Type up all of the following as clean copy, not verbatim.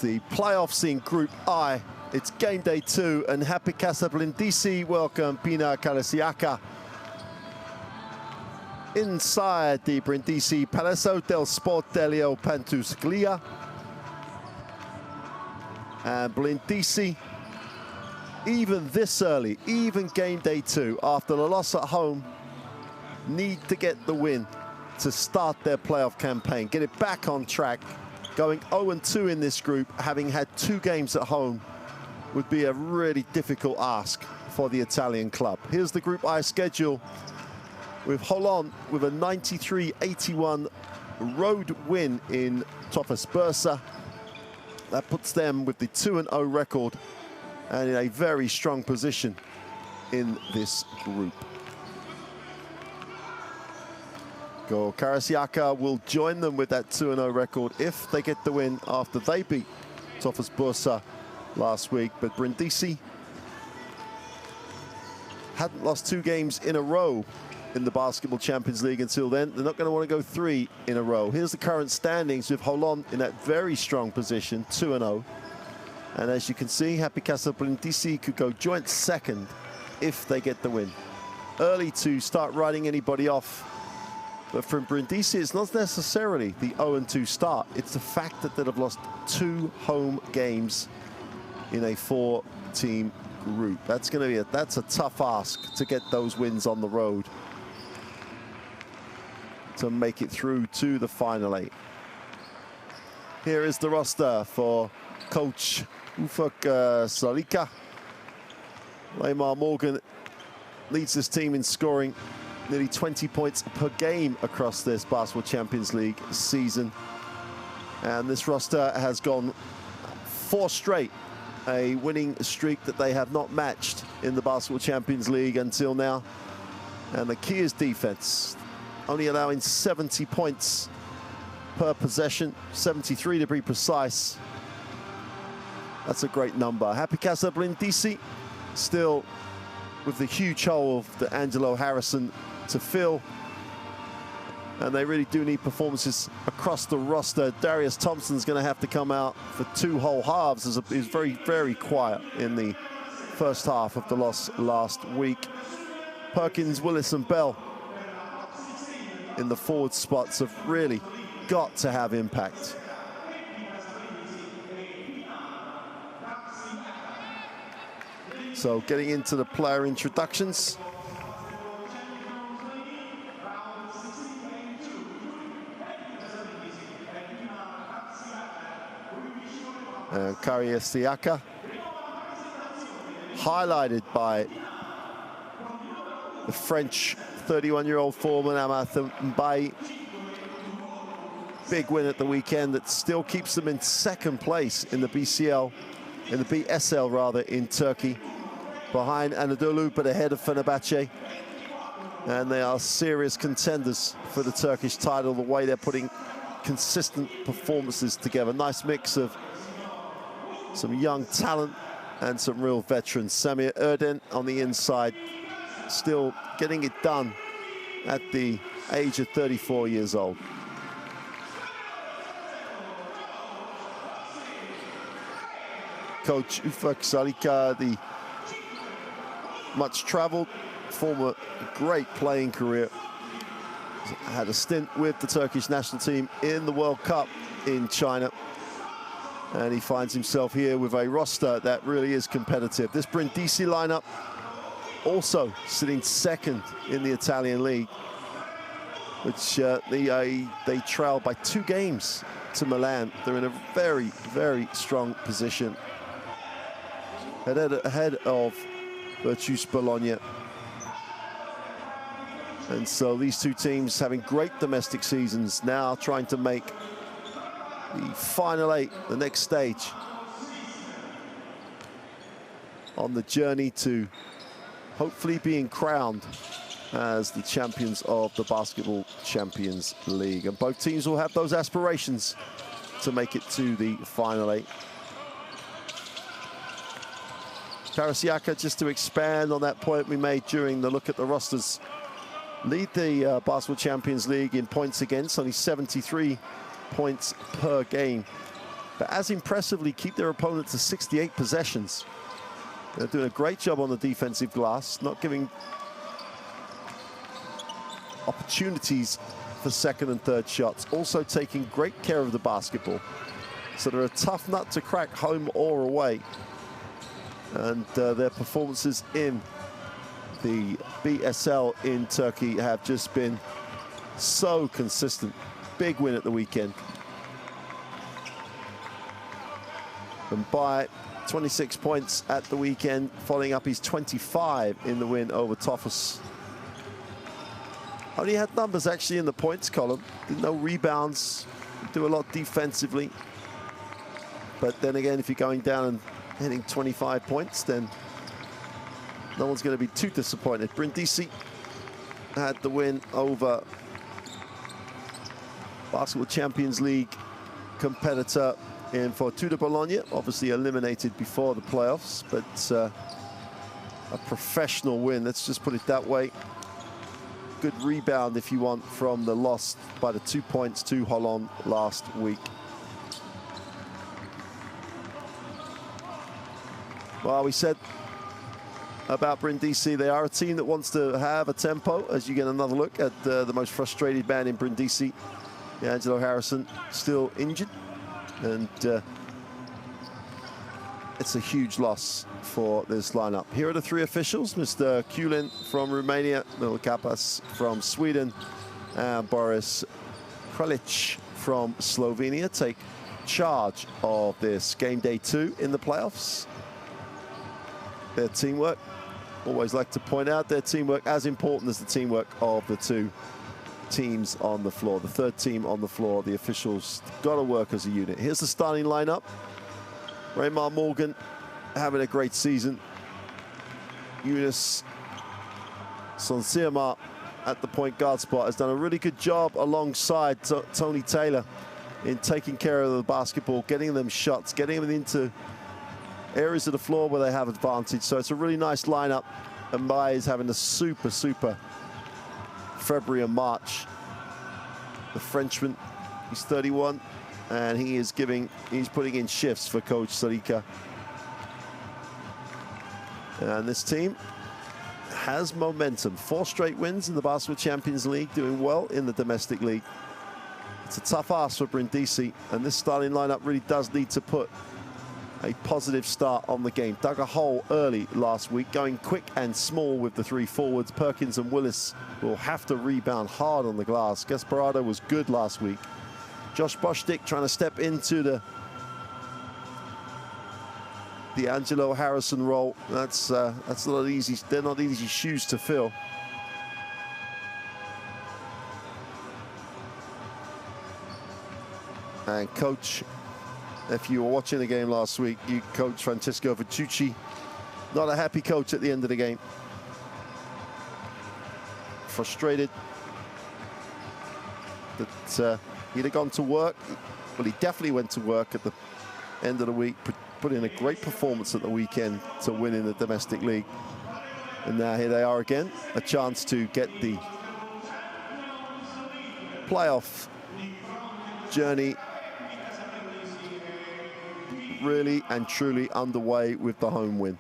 the playoffs in Group I. It's game day 2, and happy Casa Brindisi welcome Pinar Karsiyaka inside the Brindisi Palazzo del Sport Delio Pantusclia. And Brindisi, even this early, even game day 2, after the loss at home, need to get the win to start their playoff campaign, get it back on track. Going 0-2 in this group, having had 2 games at home, would be a really difficult ask for the Italian club. Here's the Group I schedule, with Holland with a 93-81 road win in Toffas Bursa. That puts them with the 2-0 record and in a very strong position in this group. Karsiyaka will join them with that 2-0 record if they get the win after they beat Toffas Bursa last week. But Brindisi hadn't lost 2 games in a row in the Basketball Champions League until then. They're not going to want to go 3 in a row. Here's the current standings with Holland in that very strong position, 2-0. And as you can see, happy Casa Brindisi could go joint second if they get the win. Early to start writing anybody off. But from Brindisi, it's not necessarily the 0-2 start. It's the fact that they've lost 2 home games in a 4-team group. That's going to be that's a tough ask to get those wins on the road to make it through to the final 8. Here is the roster for coach Pinar Karsiyaka. Lamar Morgan leads this team in scoring, nearly 20 points per game across this Basketball Champions League season. And this roster has gone 4 straight, a winning streak that they have not matched in the Basketball Champions League until now. And the key is defense, only allowing 70 points per possession, 73 to be precise. That's a great number. Happy Casa Brindisi still with the huge hole of the Angelo Harrison to fill, and they really do need performances across the roster. Darius Thompson's going to have to come out for 2 whole halves, as he was very, very quiet in the first half of the loss last week. Perkins, Willis and Bell in the forward spots have really got to have impact. So getting into the player introductions. Karsiyaka, highlighted by the French 31-year-old forward Amath Mbaye. Big win at the weekend that still keeps them in 2nd place in the BSL rather, in Turkey, behind Anadolu but ahead of Fenerbahce. And they are serious contenders for the Turkish title, the way they're putting consistent performances together. Nice mix of some young talent and some real veterans. Samir Erden on the inside, still getting it done at the age of 34 years old. Coach Pinar Karsiyaka, the much-traveled, former great playing career, had a stint with the Turkish national team in the World Cup in China. And he finds himself here with a roster that really is competitive. This Brindisi lineup also sitting 2nd in the Italian league, which they trail by 2 games to Milan. They're in a very, very strong position, ahead of Virtus Bologna. And so these 2 teams having great domestic seasons, now trying to make the final 8, the next stage on the journey to hopefully being crowned as the champions of the Basketball Champions League. And both teams will have those aspirations to make it to the final 8. Karsiyaka, just to expand on that point we made during the look at the rosters, lead the Basketball Champions League in points against, only 73 points per game. but as impressively keep their opponent to 68 possessions. They're doing a great job on the defensive glass, not giving opportunities for second and third shots, also taking great care of the basketball. So they're a tough nut to crack, home or away. And their performances in the BSL in Turkey have just been so consistent. Big win at the weekend. And by 26 points at the weekend, following up his 25 in the win over Tophos. Only had numbers actually in the points column. No rebounds, do a lot defensively. But then again, if you're going down and hitting 25 points, then no one's going to be too disappointed. Brindisi had the win over Basketball Champions League competitor in Fortuna Bologna, obviously eliminated before the playoffs, but a professional win, let's just put it that way. Good rebound, if you want, from the loss by the 2 points to Holon last week. Well, we said about Brindisi, they are a team that wants to have a tempo, as you get another look at the most frustrated man in Brindisi, Angelo Harrison, still injured. And it's a huge loss for this lineup. Here are the three officials: Mr. Kulin from Romania, Mil Kapas from Sweden, and Boris Kralic from Slovenia take charge of this game day 2 in the playoffs. Their teamwork, always like to point out, their teamwork as important as the teamwork of the two teams on the floor. The third team on the floor, the officials got to work as a unit. Here's the starting lineup. Raymar Morgan having a great season. Yunus Sonsirma at the point guard spot has done a really good job alongside Tony Taylor in taking care of the basketball, getting them shots, getting them into areas of the floor where they have advantage. So it's a really nice lineup. And Mai is having a super February and March. The Frenchman, he's 31, and he's putting in shifts for Coach Sarika. And this team has momentum. 4 straight wins in the Basketball Champions League, doing well in the domestic league. It's a tough ask for Brindisi, and this starting lineup really does need to put a positive start on the game. Dug a hole early last week, going quick and small with the 3 forwards. Perkins and Willis will have to rebound hard on the glass. Gasparado was good last week. Josh Bostick trying to step into the Angelo Harrison role. That's not easy. They're not easy shoes to fill. And coach, if you were watching the game last week, you coach Francesco Vitucci. Not a happy coach at the end of the game. Frustrated that he'd have gone to work. Well, he definitely went to work at the end of the week, put in a great performance at the weekend to win in the domestic league. And now here they are again, a chance to get the playoff journey really and truly underway with the home win.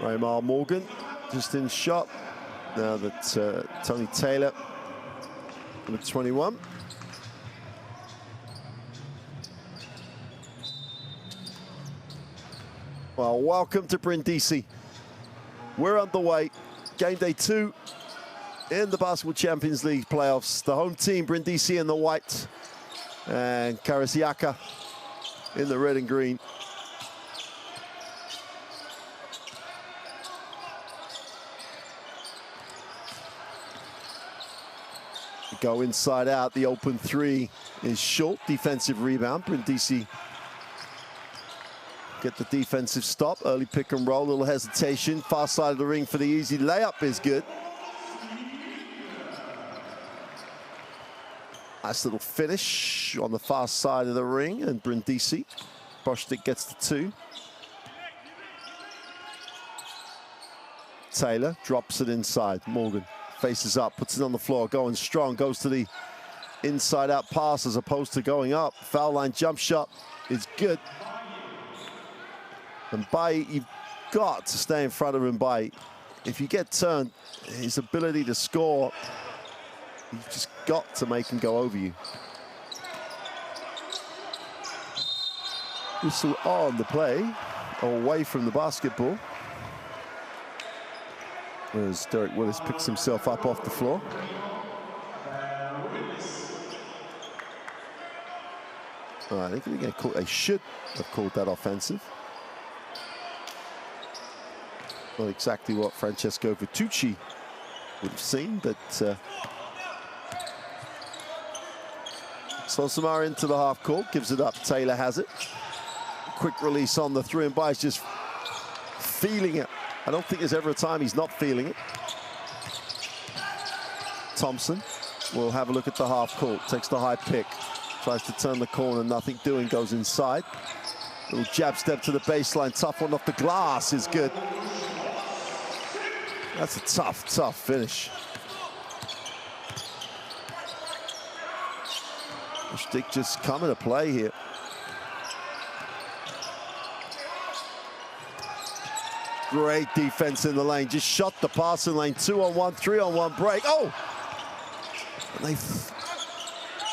Raymar Morgan just in shot. Now that Tony Taylor with 21. Well, welcome to Brindisi. We're underway. Game day 2 in the Basketball Champions League playoffs. The home team, Brindisi in the white, and Karsiyaka in the red and green. Go inside out, the open three is short, defensive rebound. Brindisi get the defensive stop, early pick and roll, little hesitation. Far side of the ring for the easy layup is good. Nice little finish on the far side of the ring, and Brindisi, Bostic gets the 2. Taylor drops it inside, Morgan faces up, puts it on the floor, going strong, goes to the inside out pass as opposed to going up. Foul line jump shot is good. And Bai, you've got to stay in front of him, Bai. If you get turned, his ability to score, you've just got to make him go over you. Whistle on the play, away from the basketball, as Derek Willis picks himself up off the floor. I think they're going to call, they should have called that offensive. Not exactly what Francesco Vitucci would have seen, but Sonsamara into the half court, gives it up. Taylor has it. Quick release on the three, and Bai's just feeling it. I don't think there's ever a time he's not feeling it. Thompson will have a look at the half court, takes the high pick, tries to turn the corner, nothing doing, goes inside. Little jab step to the baseline, tough one off the glass is good. That's a tough, tough finish. Stick just coming to play here. Great defense in the lane, just shot the passing lane, 2-on-1, 3-on-1 break. Oh! And they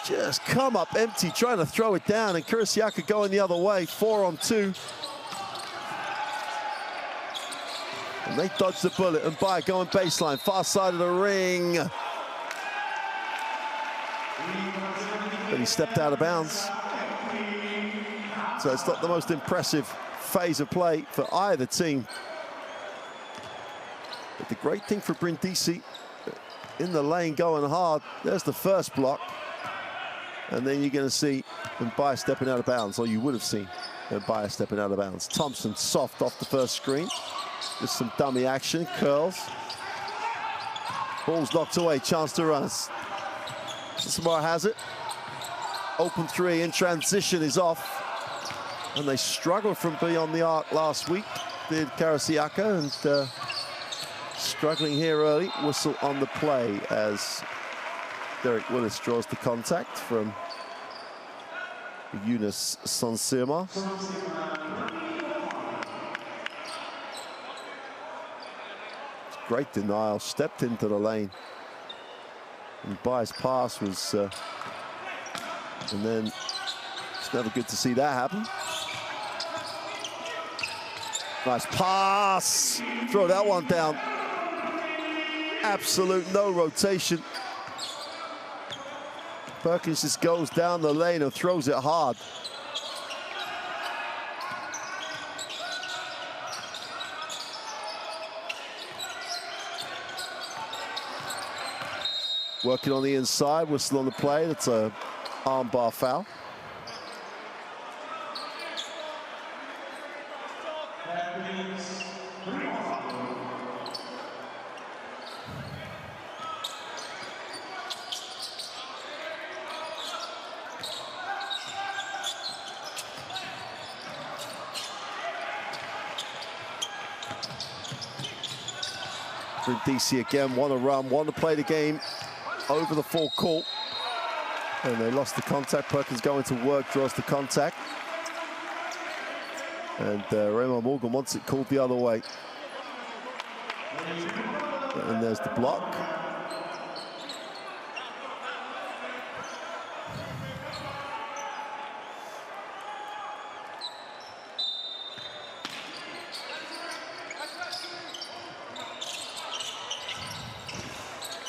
just come up empty, trying to throw it down, and Karsiyaka going the other way, 4-on-2. And they dodge the bullet, and Bai going baseline, far side of the ring. But he stepped out of bounds. So it's not the most impressive phase of play for either team. But the great thing for Brindisi, in the lane going hard, there's the first block. And then you're going to see Bai stepping out of bounds, or you would have seen Bai stepping out of bounds. Thompson soft off the first screen. Just some dummy action, curls. Ball's knocked away, chance to run. Sonsamara has it. Open three in transition is off. And they struggled from beyond the arc last week, did Karsiyaka, and struggling here early. Whistle on the play as Derek Willis draws the contact from Yunus Sonsamara. Great denial, stepped into the lane. And Bai's pass was, and then it's never good to see that happen. Nice pass, throw that one down. Absolute no rotation. Perkins just goes down the lane and throws it hard. Working on the inside, whistle on the play. That's a armbar foul. Brindisi again, want to run, want to play the game over the full court. And they lost the contact. Perkins going to work, draws the contact. And Raymond Morgan wants it called the other way. And there's the block.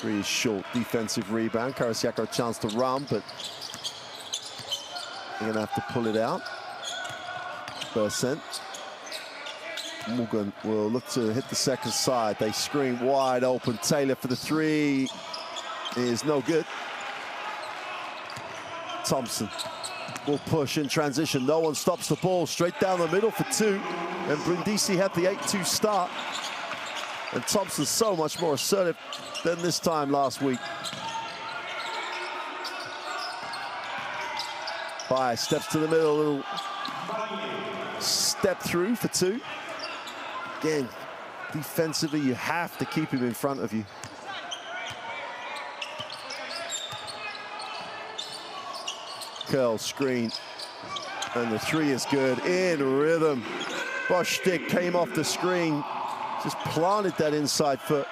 Three is short, defensive rebound. Karsiyaka a chance to run, but they're gonna have to pull it out. Percent. Morgan will look to hit the second side. They screen wide open. Taylor for the three is no good. Thompson will push in transition. No one stops the ball. Straight down the middle for two. And Brindisi had the 8-2 start. And Thompson's so much more assertive than this time last week. Bai steps to the middle, little step through for two. Again, defensively, you have to keep him in front of you. Curl screen, and the three is good, in rhythm. Bostic came off the screen, just planted that inside foot,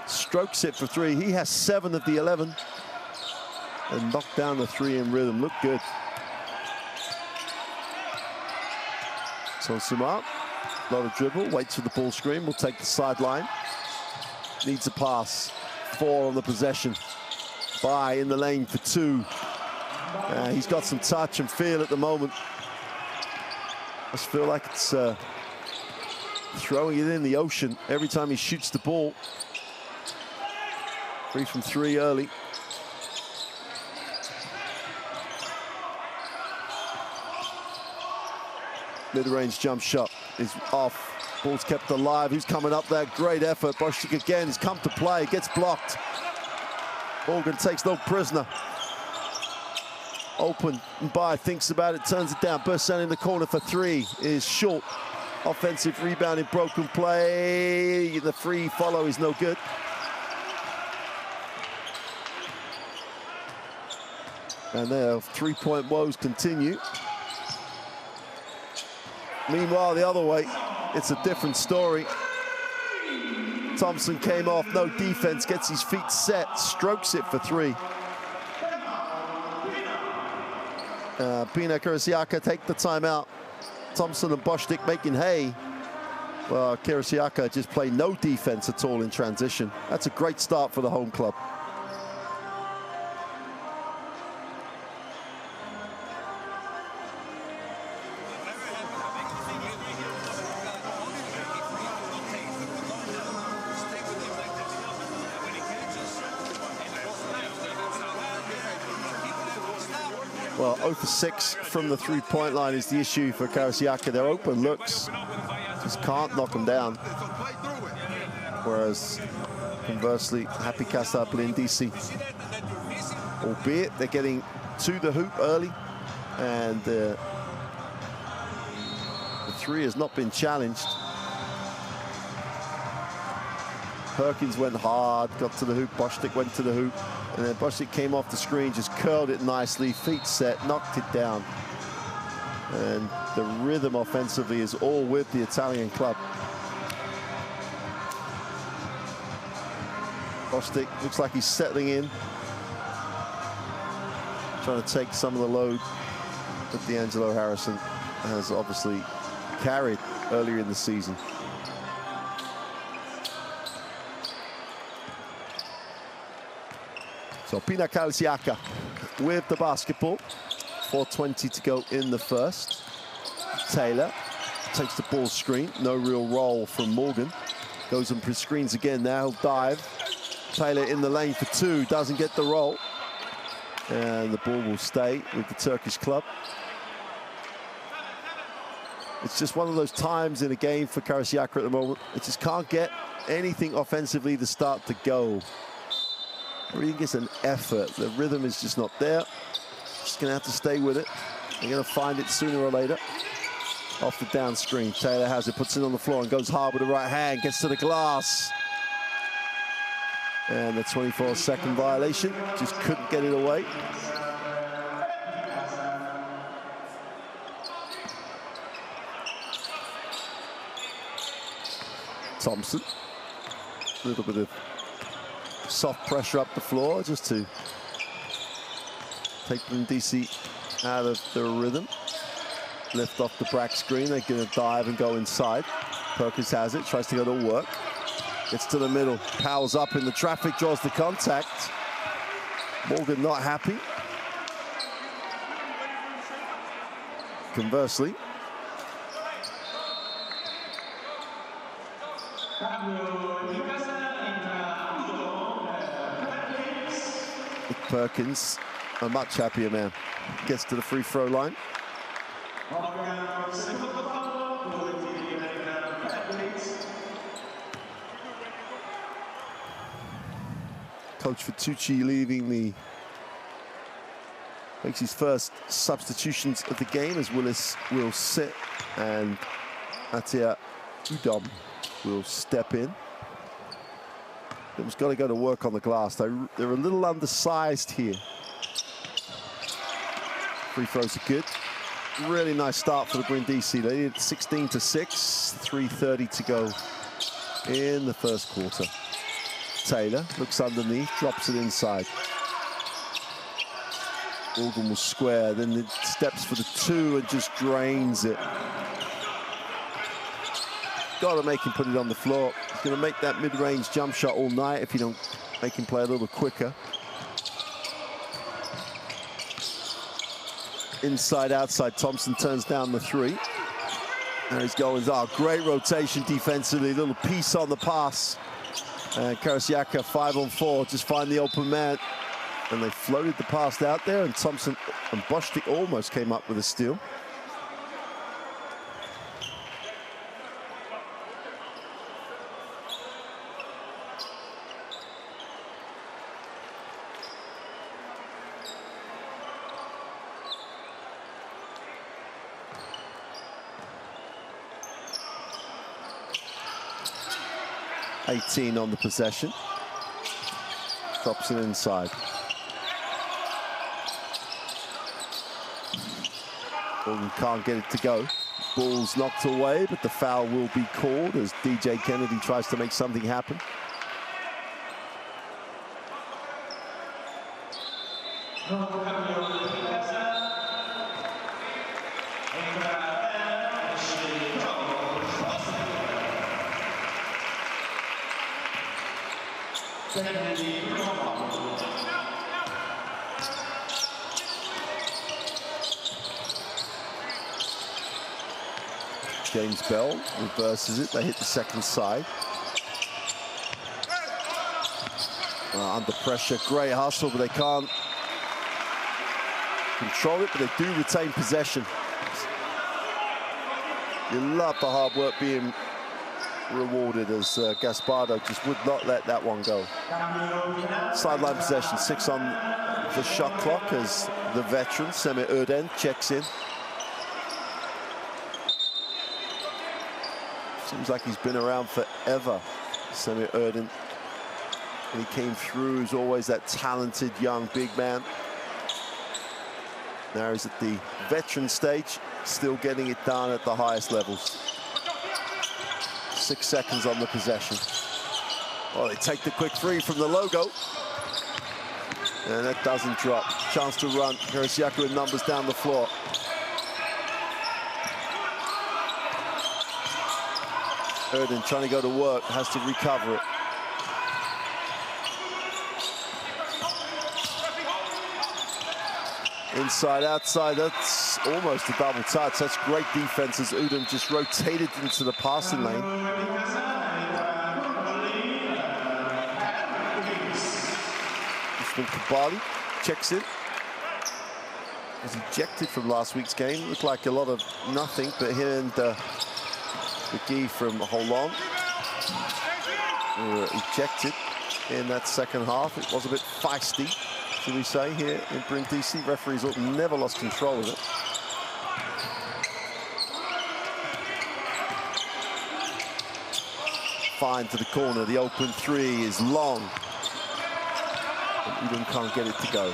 strokes it for three. He has 7 of the 11, and knocked down the three in rhythm. Looked good. So Sumar, a lot of dribble, waits for the ball screen, will take the sideline. Needs a pass, 4 on the possession. Bai in the lane for 2. He's got some touch and feel at the moment. I just feel like it's throwing it in the ocean every time he shoots the ball. 3 from 3 early. Mid-range jump shot is off. Ball's kept alive. Who's coming up there? Great effort. Bostic again has come to play. Gets blocked. Morgan takes no prisoner. Open, Bai thinks about it, turns it down. Bursts down in the corner for 3 is short. Offensive rebound in broken play. The free follow is no good. And their 3-point woes continue. Meanwhile, the other way, it's a different story. Thompson came off, no defense, gets his feet set, strokes it for 3. Pinar Karsiyaka take the timeout. Thompson and Bostic making hay. Well, Karsiyaka just played no defense at all in transition. That's a great start for the home club. Well, 0 for 6 from the 3-point line is the issue for Karsiyaka. Their open looks just can't knock them down. Whereas, conversely, happy Casa Brindisi. Albeit they're getting to the hoop early, and the 3 has not been challenged. Perkins went hard, got to the hoop. Bostic went to the hoop. And then Bostic came off the screen, just curled it nicely, feet set, knocked it down. And the rhythm offensively is all with the Italian club. Bostic looks like he's settling in. Trying to take some of the load that D'Angelo Harrison has obviously carried earlier in the season. So Pinar Karsiyaka with the basketball. 4:20 to go in the first. Taylor takes the ball screen. No real roll from Morgan. Goes and screens again now. He'll dive. Taylor in the lane for 2. Doesn't get the roll. And the ball will stay with the Turkish club. It's just one of those times in a game for Karsiyaka at the moment. It just can't get anything offensively to start to go. Really gets an effort. The rhythm is just not there. Just gonna have to stay with it. They're gonna find it sooner or later. Off the down screen, Taylor has it, puts it on the floor and goes hard with the right hand, gets to the glass. And the 24-second violation, just couldn't get it away. Thompson, a little bit of soft pressure up the floor just to take Brindisi out of the rhythm. Lift off the back screen, they're gonna dive and go inside. Perkins has it, tries to go to work. Gets to the middle, powers up in the traffic, draws the contact. Morgan not happy. Conversely, Nick Perkins, a much happier man, gets to the free throw line. Coach Fatucci makes his first substitutions of the game as Willis will sit and Atia Udom will step in. He's got to go to work on the glass. They're a little undersized here. Free throws are good. Really nice start for the Brindisi. They did 16-6, 3:30 to go in the first quarter. Taylor looks underneath, drops it inside. Morgan will square, then it steps for the two and just drains it. Got to make him put it on the floor. He's going to make that mid-range jump shot all night if you don't make him play a little quicker. Inside, outside, Thompson turns down the three. Now he's going, great rotation defensively, little piece on the pass. And Karsiyaka 5-on-4, just find the open man. And they floated the pass out there, and Thompson and Boschtik almost came up with a steal. (18) on the possession. Drops it inside. Morgan can't get it to go. Ball's knocked away, but the foul will be called as DJ Kennedy tries to make something happen. James Bell reverses it. They hit the second side. Under pressure, great hustle, but they can't control it, but they do retain possession. You love the hard work being rewarded as Gaspardo just would not let that one go. Sideline possession, 6 on the shot clock as the veteran, Semih Erden, checks in. Seems like he's been around forever, Semih Erden. When he came through, he's always that talented young big man. Now he's at the veteran stage, still getting it done at the highest levels. 6 seconds on the possession. Oh, they take the quick three from the logo. And that doesn't drop. Chance to run. Karsiyaka with numbers down the floor. Erden trying to go to work, has to recover it. Inside, outside, that's almost a double touch. That's great defense as Udom just rotated into the passing lane. Usman Kabali checks it. Was ejected from last week's game. Looked like a lot of nothing, but here and McGee from Holon were ejected in that second half. It was a bit feisty, should we say, here in Brindisi. Referees never lost control of it. Fine to the corner. The open three is long. And Udom can't get it to go.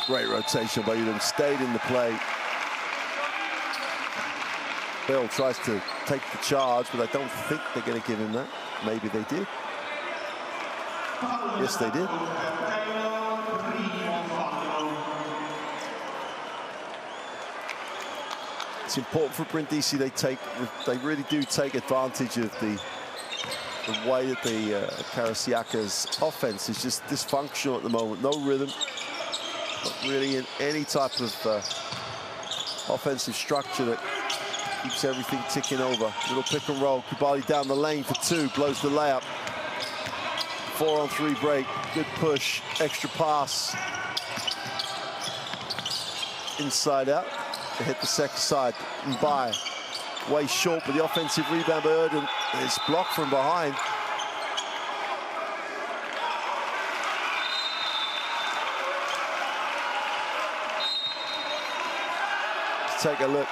Great rotation by Udom. Stayed in the play. Bell tries to take the charge, but I don't think they're going to give him that. Maybe they did. Yes, they did. It's important for Brindisi. They really do take advantage of the way that the Karsiyaka's offense is just dysfunctional at the moment. No rhythm, not really in any type of offensive structure that keeps everything ticking over. Little pick and roll. Kubali down the lane for two, blows the layup. 4-on-3 break, good push, extra pass. Inside out, they hit the second side, and by way short, but the offensive rebound by Erden. It's blocked from behind. Let's take a look.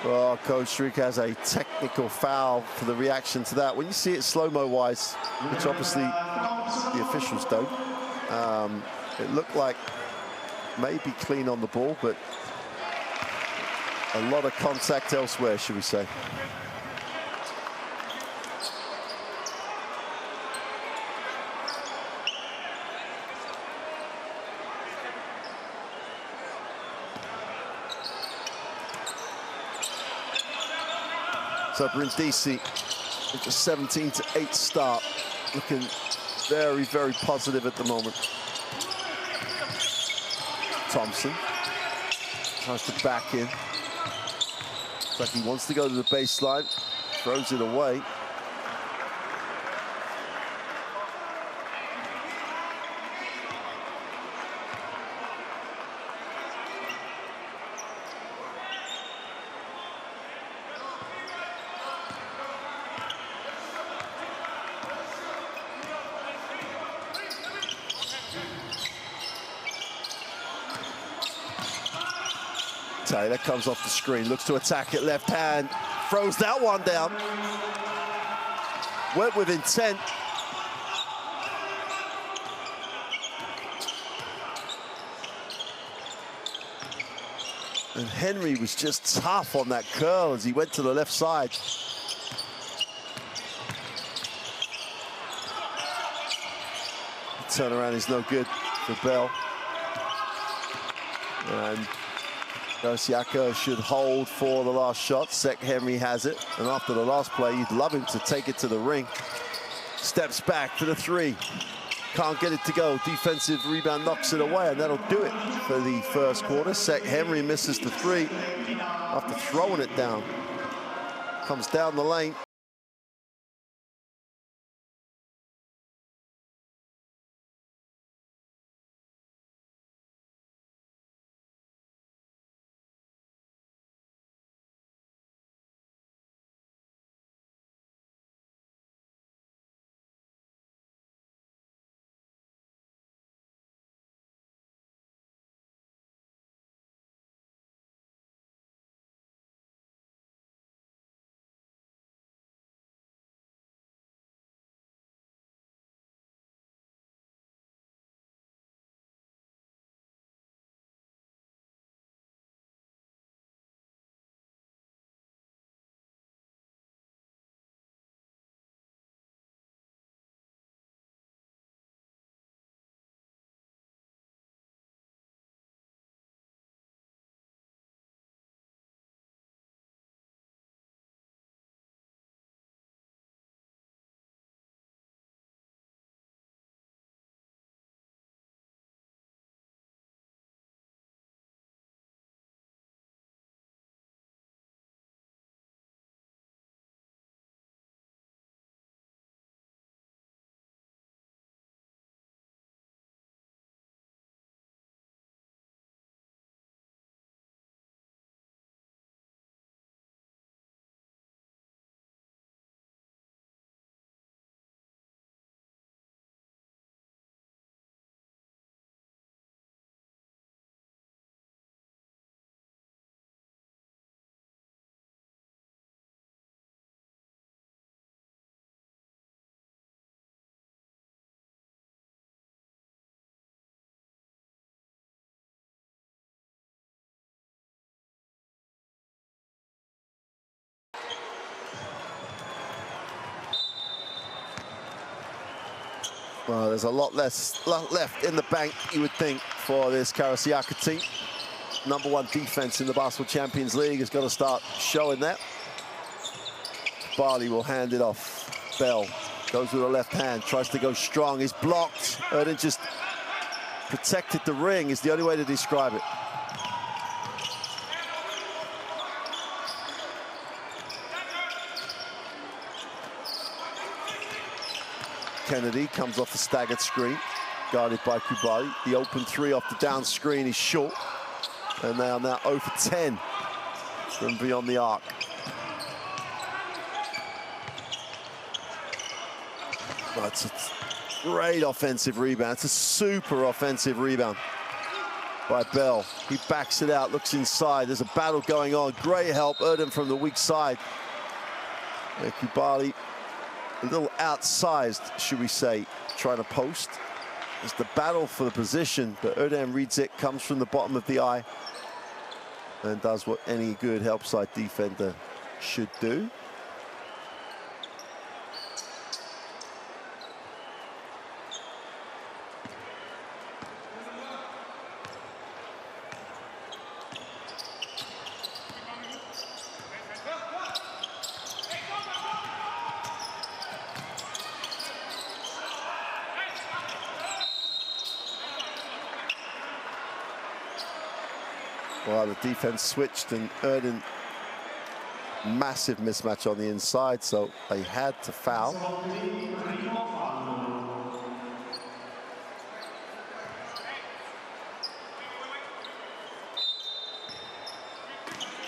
Well, Coach Strick has a technical foul for the reaction to that. When you see it slow-mo wise, which obviously the officials don't, it looked like maybe clean on the ball, but a lot of contact elsewhere, should we say. So Brindisi, it's a 17-8 start, looking very, very positive at the moment. Thompson tries to back in. Looks like he wants to go to the baseline, throws it away. Taylor comes off the screen, looks to attack it, left hand, throws that one down. Went with intent. And Henry was just tough on that curl as he went to the left side. Turnaround is no good for Bell. And Karsiyaka should hold for the last shot. Sek Henry has it. And after the last play, you'd love him to take it to the ring. Steps back for the three. Can't get it to go. Defensive rebound knocks it away, and that'll do it for the first quarter. Sek Henry misses the three after throwing it down. Comes down the lane. Well, there's a lot left in the bank, you would think, for this Karsiyaka team. #1 defense in the Basketball Champions League has got to start showing that. Barley will hand it off. Bell goes with the left hand, tries to go strong. He's blocked. Erden just protected the ring is the only way to describe it. Kennedy comes off the staggered screen, guarded by Kubali. The open three off the down screen is short. And they are now 0 for 10 from beyond the arc. That's a great offensive rebound. It's a super offensive rebound by Bell. He backs it out, looks inside. There's a battle going on. Great help, Erden from the weak side. Kubali, a little outsized, should we say, trying to post. It's the battle for the position, but Erden reads it, comes from the bottom of the eye, and does what any good help side defender should do. Well, the defense switched and Erden, massive mismatch on the inside, so they had to foul.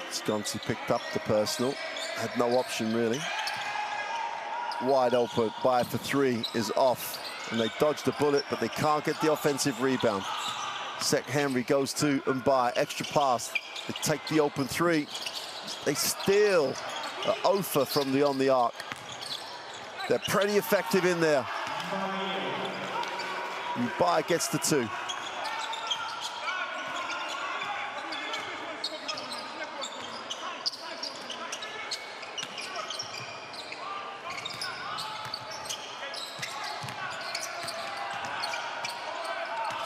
Sconti picked up the personal, had no option really. Wide open, by for three is off, and they dodged the bullet, but they can't get the offensive rebound. Sek Henry goes to Mbai, extra pass. They take the open three. They steal an Ofer from beyond the arc. They're pretty effective in there. Mbai gets the two.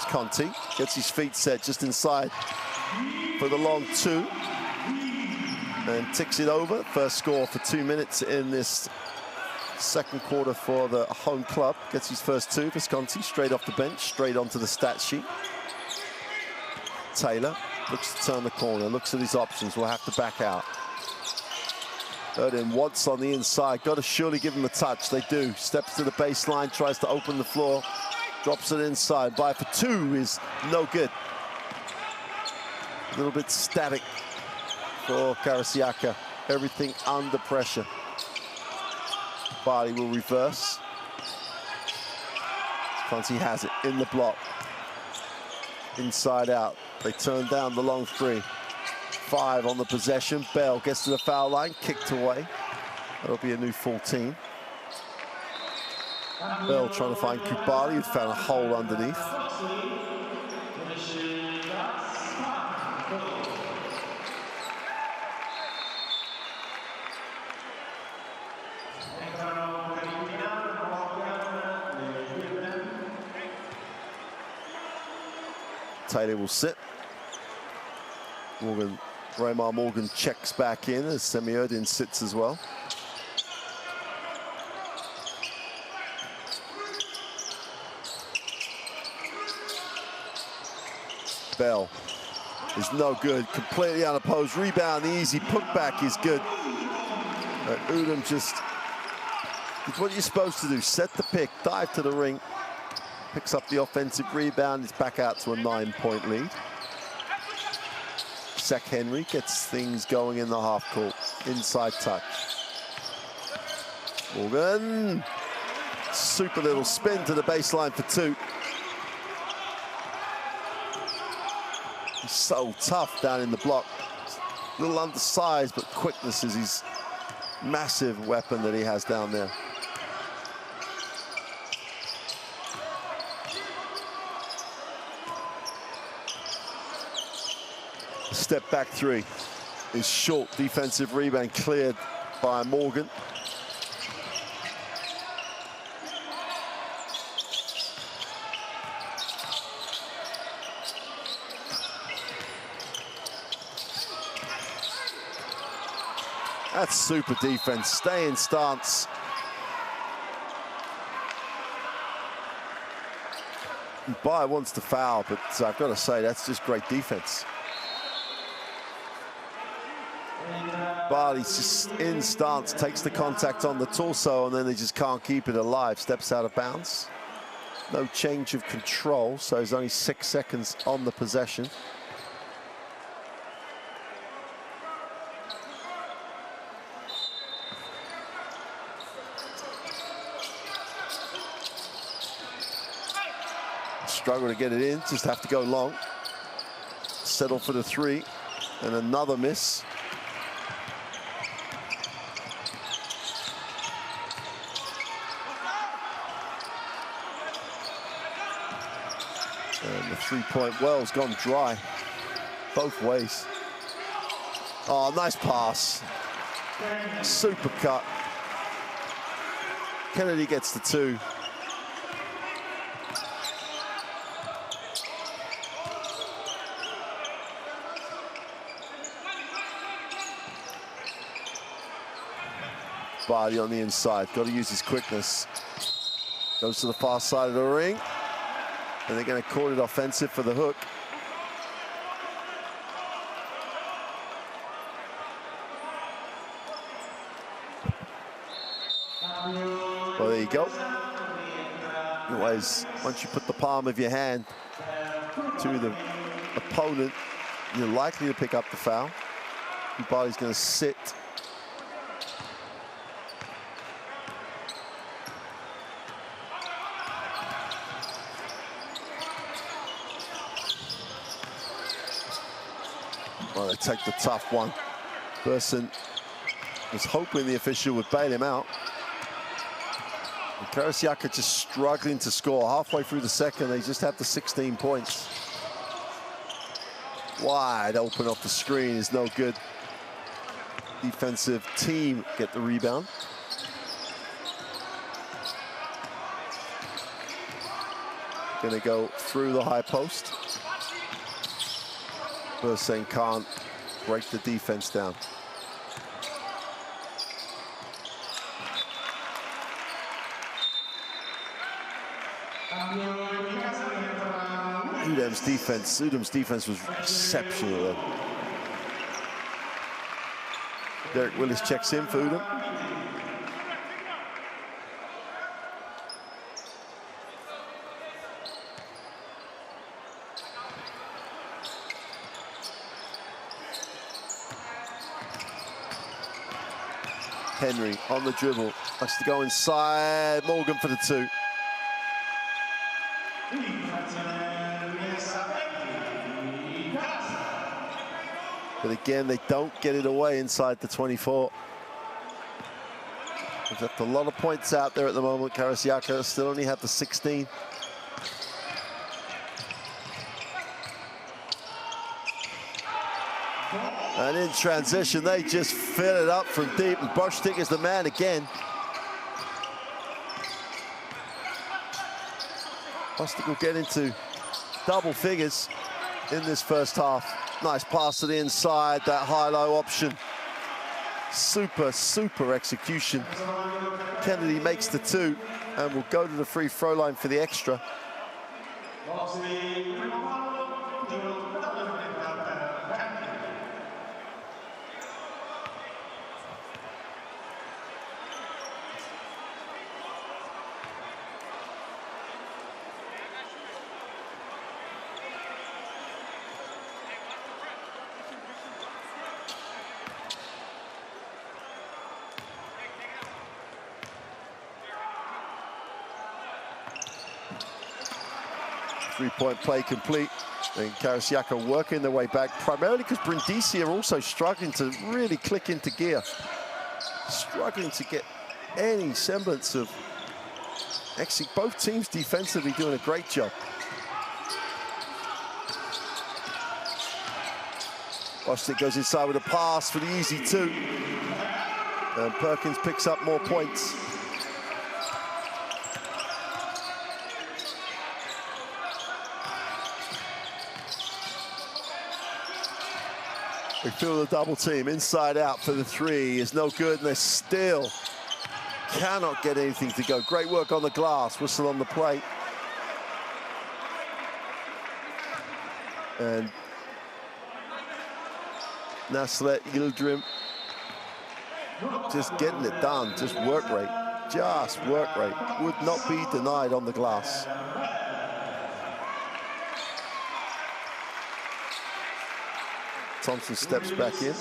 Conti gets his feet set just inside for the long two and ticks it over. First score for 2 minutes in this second quarter for the home club. Gets his first two. Visconti straight off the bench, straight onto the stat sheet. Taylor looks to turn the corner, looks at his options, will have to back out. Erden wants on the inside, got to surely give him a touch. They do. Steps to the baseline, tries to open the floor. Drops it inside. By for two is no good. A little bit static for Karsiyaka. Everything under pressure. Barley will reverse. Conti has it in the block. Inside out. They turn down the long three. 5 on the possession. Bell gets to the foul line, kicked away. That'll be a new full team. Bell trying to find Kubali, who found a hole underneath. Taylor will sit. Raymar Morgan checks back in as Semi Erden sits as well. Bell is no good, completely unopposed. Rebound, the easy putback is good. But Udom just did what you're supposed to do. Set the pick, dive to the ring, picks up the offensive rebound. It's back out to a 9-point lead. Sek Henry gets things going in the half court. Inside touch. Morgan, super little spin to the baseline for two. He's so tough down in the block. A little undersized, but quickness is his massive weapon that he has down there. Step back three is short. Defensive rebound cleared by Morgan. That's super defense. Stay in stance. Bayer wants to foul, but I've got to say, that's just great defense. Barley's just in stance, takes the contact on the torso, and then they just can't keep it alive. Steps out of bounds. No change of control, so there's only 6 seconds on the possession. Struggle to get it in, just have to go long. Settle for the 3, and another miss. And the 3-point well's gone dry, both ways. Oh, nice pass. Super cut. Kennedy gets the 2. Barley on the inside, got to use his quickness. Goes to the far side of the ring. And they're going to call it offensive for the hook. Well, there you go. Anyways, once you put the palm of your hand to the opponent, you're likely to pick up the foul. Barley's going to sit. Well, they take the tough one. Person was hoping the official would bail him out. And Karsiyaka just struggling to score. Halfway through the second, they just have the 16 points. Wide open off the screen is no good. Defensive team get the rebound. Gonna go through the high post. Bursen can't break the defense down. Udem's defense was exceptional. Derek Willis checks in for Udem. Henry on the dribble, has to go inside. Morgan for the 2. But again, they don't get it away inside the 24. They've left a lot of points out there at the moment. Karsiyaka still only have the 16. And in transition, they just fill it up from deep, and Bostic is the man again. Bostic will get into double figures in this first half. Nice pass to the inside, that high-low option. Super, super execution. Kennedy makes the 2 and will go to the free throw line for the extra. 3-point play complete. And Karsiyaka working their way back, primarily because Brindisi are also struggling to really click into gear. Struggling to get any semblance of actually both teams defensively doing a great job. Bostic goes inside with a pass for the easy 2. And Perkins picks up more points. They feel the double team. Inside out for the three is no good, and they still cannot get anything to go. Great work on the glass. Whistle on the plate. And Naslet Yildirim just getting it done. Just work rate. Just work rate. Would not be denied on the glass. Thompson steps back in.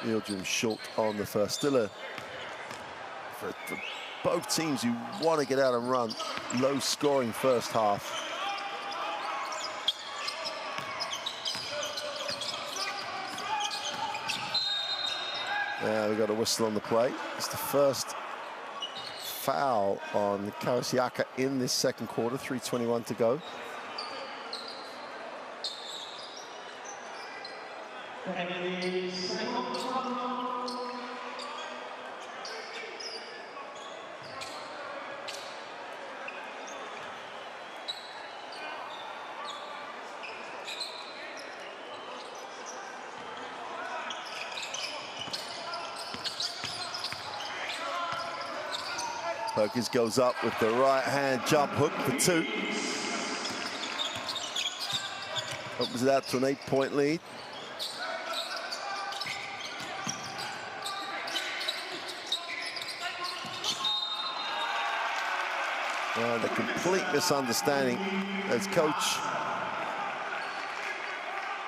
Yildirim short on the first. Still for both teams who want to get out and run. Low scoring first half. Yeah, we got a whistle on the plate. It's the first foul on Karsiyaka in this second quarter. 3:21 to go. Perkins goes up with the right-hand jump hook for two. Opens it out to an 8-point lead. And a complete misunderstanding as coach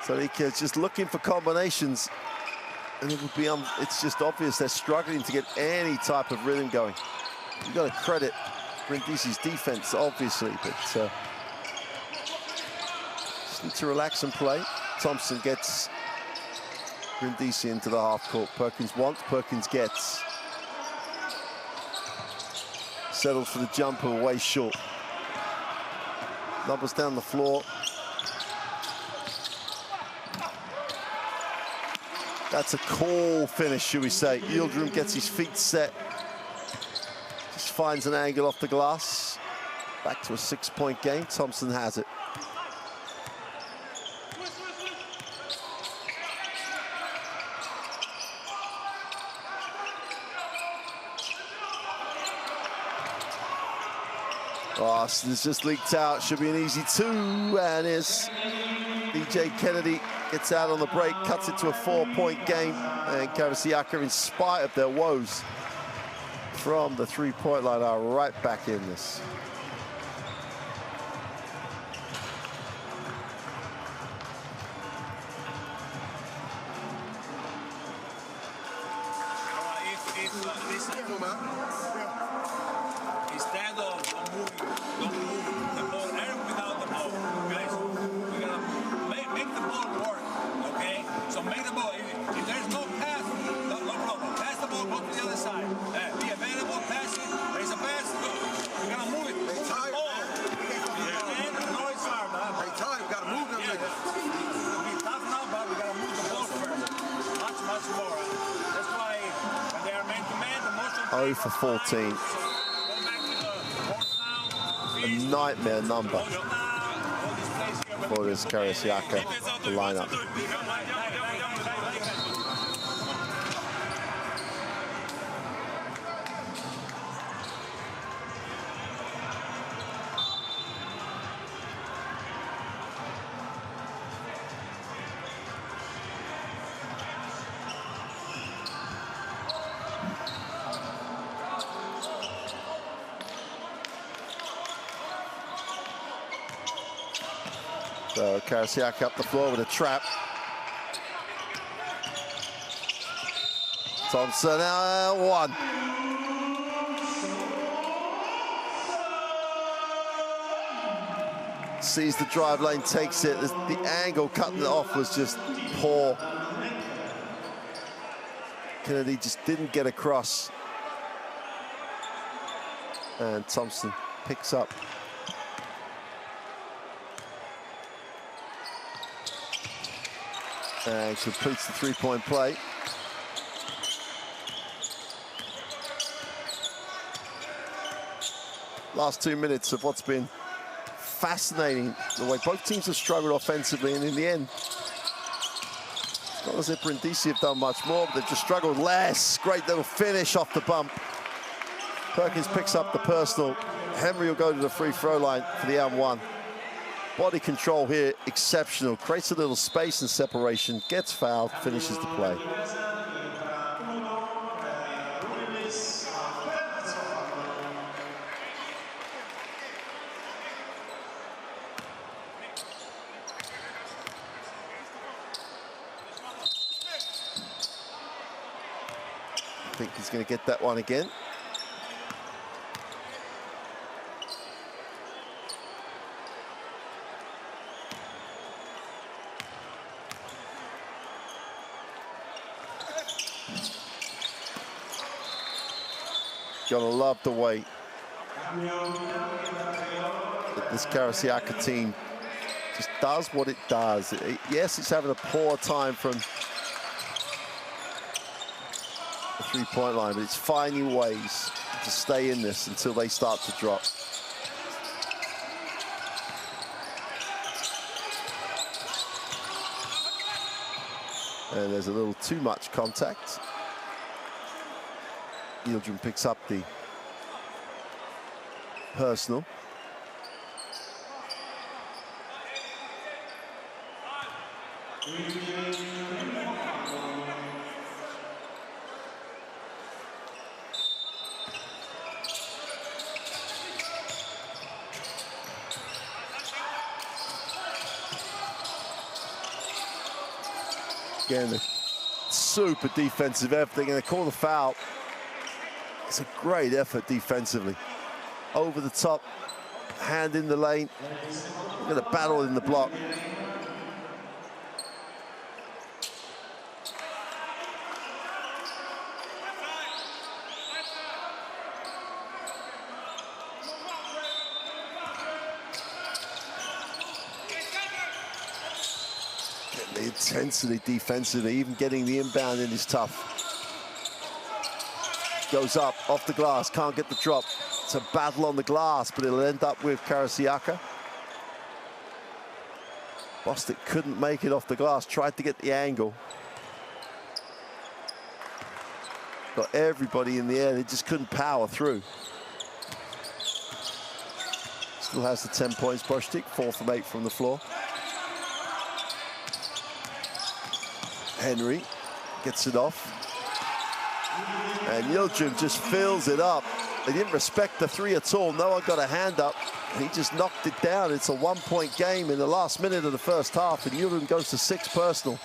Salika is just looking for combinations, and it would be it's just obvious they're struggling to get any type of rhythm going. You've got to credit Brindisi's defense, obviously, but just need to relax and play. Thompson gets Brindisi into the half court. Perkins wants, Perkins gets. Settles for the jumper, way short. Numbers down the floor. That's a cool finish, should we say. Yildirim gets his feet set. Just finds an angle off the glass. Back to a 6-point game. Thompson has it. Oh, so this just leaked out. Should be an easy two. And as DJ Kennedy gets out on the break, cuts it to a 4-point game. And Karsiyaka, in spite of their woes from the three-point line, are right back in this. Instead of don't move the ball without the ball, guys. We gotta make the ball work, okay? So make the ball. If there's no pass, no problem. Pass the ball, go to the other side. Be available, pass it. There's a pass, go. We're gonna move it. They tired, man. No, it's hard, man. They tired. We gotta move them. We'll be tough now, but we gotta move the ball first. Much more. That's why when they are man-to-man, the motion. 0 for 14. A nightmare number for this Karsiyaka lineup. So Karsiyaka up the floor with a trap. Thompson, one. Sees the drive lane, takes it. The angle cutting it off was just poor. Kennedy just didn't get across. And Thompson picks up. And completes the three-point play. Last 2 minutes of what's been fascinating, the way both teams have struggled offensively, and in the end, it's not as if Brindisi have done much more, but they've just struggled less. Great little finish off the bump. Perkins picks up the personal. Henry will go to the free throw line for the and one. Body control here, exceptional. Creates a little space and separation, gets fouled, finishes the play. I think he's going to get that one again. Gonna love the way that this Karsiyaka team just does what it does. Yes, it's having a poor time from the three-point line, but it's finding ways to stay in this until they start to drop. And there's a little too much contact. Yildirim picks up the personal. Again, the super defensive effort. They're going to call the foul. It's a great effort defensively. Over the top, hand in the lane. We're going to battle in the block. Getting the intensity defensively, even getting the inbound in is tough. Goes up, off the glass, can't get the drop. It's a battle on the glass, but it'll end up with Karsiyaka. Bostic couldn't make it off the glass, tried to get the angle. Got everybody in the air, they just couldn't power through. Still has the 10 points, Bostic, 4 from 8 from the floor. Henry gets it off. And Yildirim just fills it up. They didn't respect the three at all. No one got a hand up. He just knocked it down. It's a one-point game in the last minute of the first half, and Yildirim goes to 6 personal.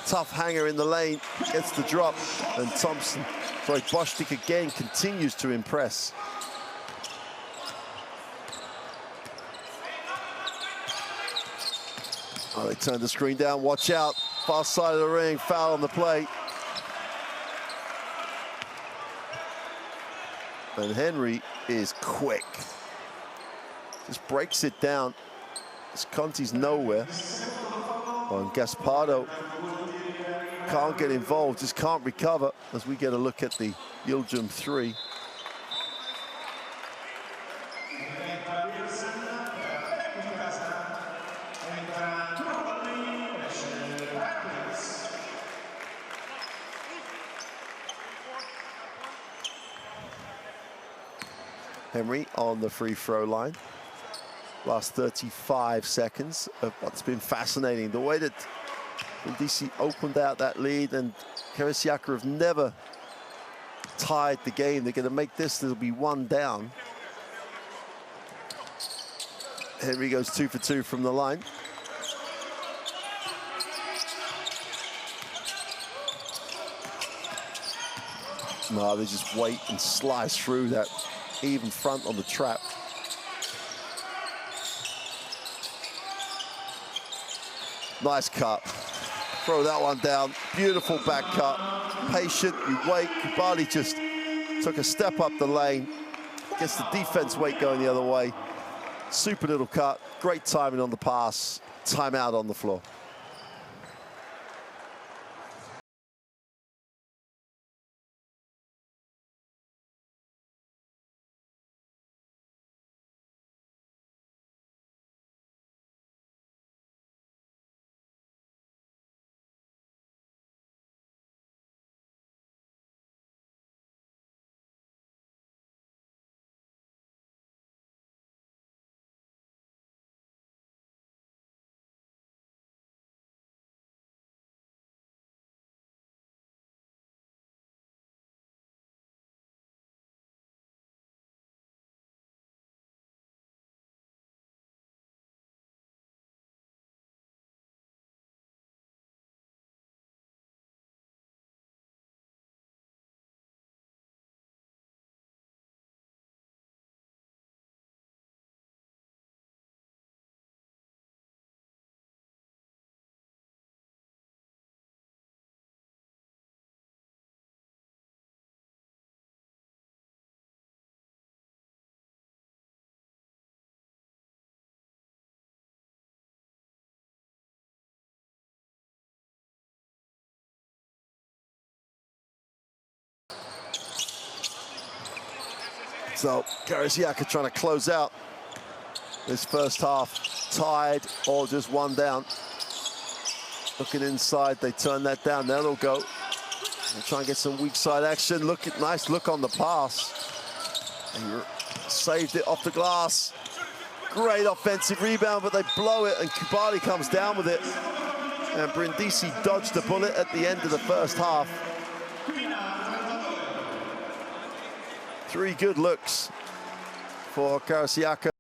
Tough hanger in the lane, gets the drop, and Bostic again continues to impress. Oh, they turned the screen down. Watch out. Far side of the ring, foul on the play. And Henry is quick. Just breaks it down. Conti's nowhere. Oh, and Gaspardo can't get involved, just can't recover as we get a look at the Yildirim three. Henry on the free throw line. Last 35 seconds of what's been fascinating. The way that Brindisi opened out that lead, and Karsiyaka have never tied the game. They're going to make this, there'll be one down. Henry goes 2 for 2 from the line. No, they just wait and slice through that even front on the trap. Nice cut. Throw that one down. Beautiful back cut. Patient, you wait. Kubali just took a step up the lane. Gets the defense weight going the other way. Super little cut. Great timing on the pass. Timeout on the floor. So Karsiyaka trying to close out this first half, tied or just one down. Looking inside, they turn that down. There they'll go. They'll try and get some weak side action. Nice look on the pass. And saved it off the glass. Great offensive rebound, but they blow it, and Kubali comes down with it. And Brindisi dodged the bullet at the end of the first half. 3 good looks for Karsiyaka.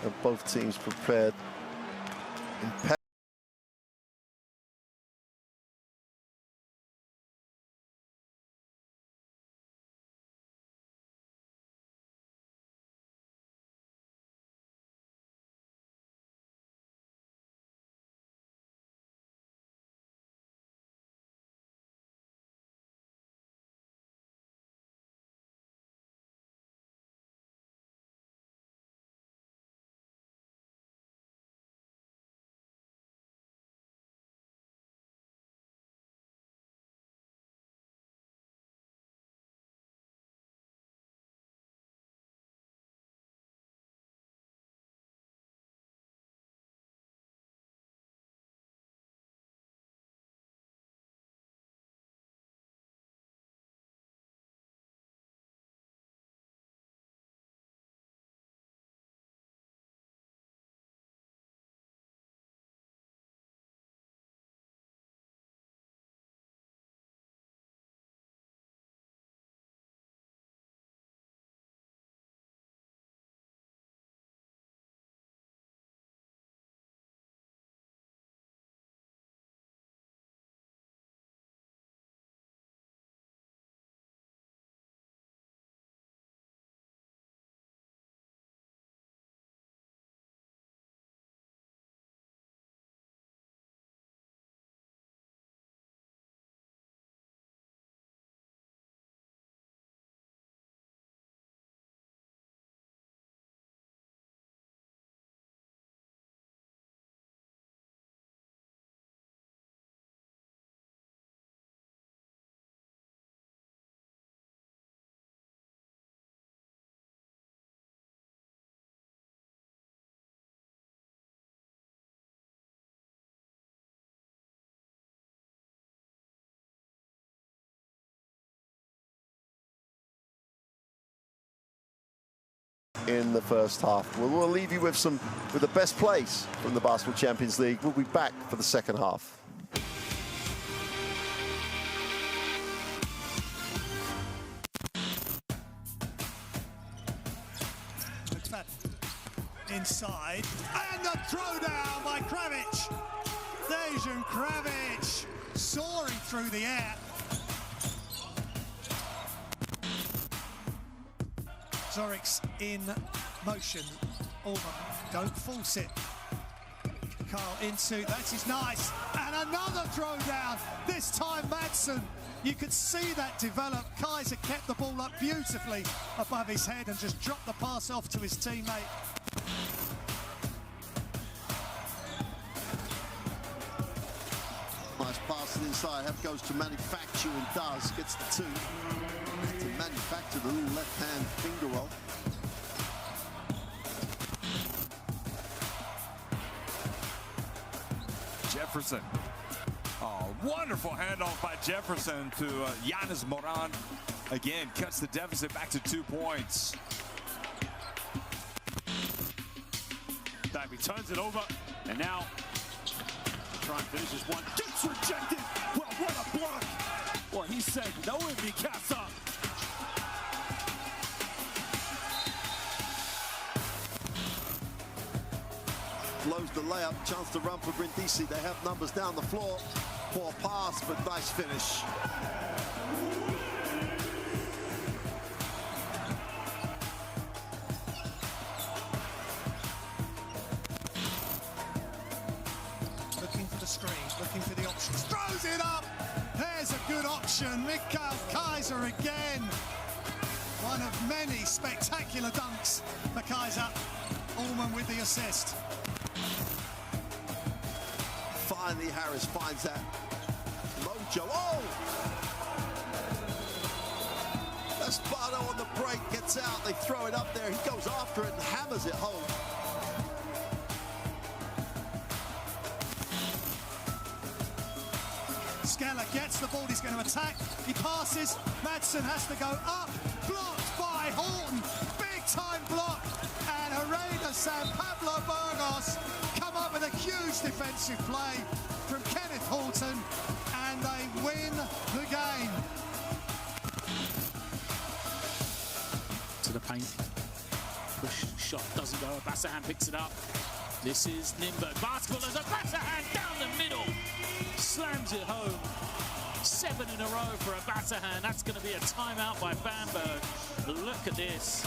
And both teams prepared in in the first half. We'll leave you with the best plays from the Basketball Champions League. We'll be back for the second half. Inside, and the throwdown by Kravic. Dejan Kravic soaring through the air. Zoric's in motion. Allman, don't force it. Carl into, that is nice. And another throwdown, this time Madsen. You could see that develop. Kaiser kept the ball up beautifully above his head and just dropped the pass off to his teammate. Nice pass inside. Have goes to manufacture and does. Gets the two. To manufacture the little left-hand finger roll. Jefferson. Oh, wonderful handoff by Jefferson to Giannis Moran. Again, cuts the deficit back to 2 points. He turns it over, and now try and finish this one. Gets rejected. Well, what a block. Well, he said no in the Casa. Blows the layup. Chance to run for Brindisi. They have numbers down the floor. Poor pass, but nice finish. Screen, looking for the options, throws it up. There's a good option. Mikael Kaiser again. One of many spectacular dunks for Kaiser. Allman with the assist. Finally, Harris finds that mojo. Oh! Espardo on the break, gets out. They throw it up there. He goes after it and hammers it home. Skeller gets the ball, he's going to attack, he passes, Madsen has to go up, blocked by Horton, big time block, and Hereda San Pablo Burgos come up with a huge defensive play from Kenneth Horton, and they win the game. To the paint, push shot doesn't go, Bassahan picks it up. This is Nimberg, basketball as a Bassahan down the middle. Slams it home. 7 in a row for a Bassahan. That's going to be a timeout by Bamberg. Look at this.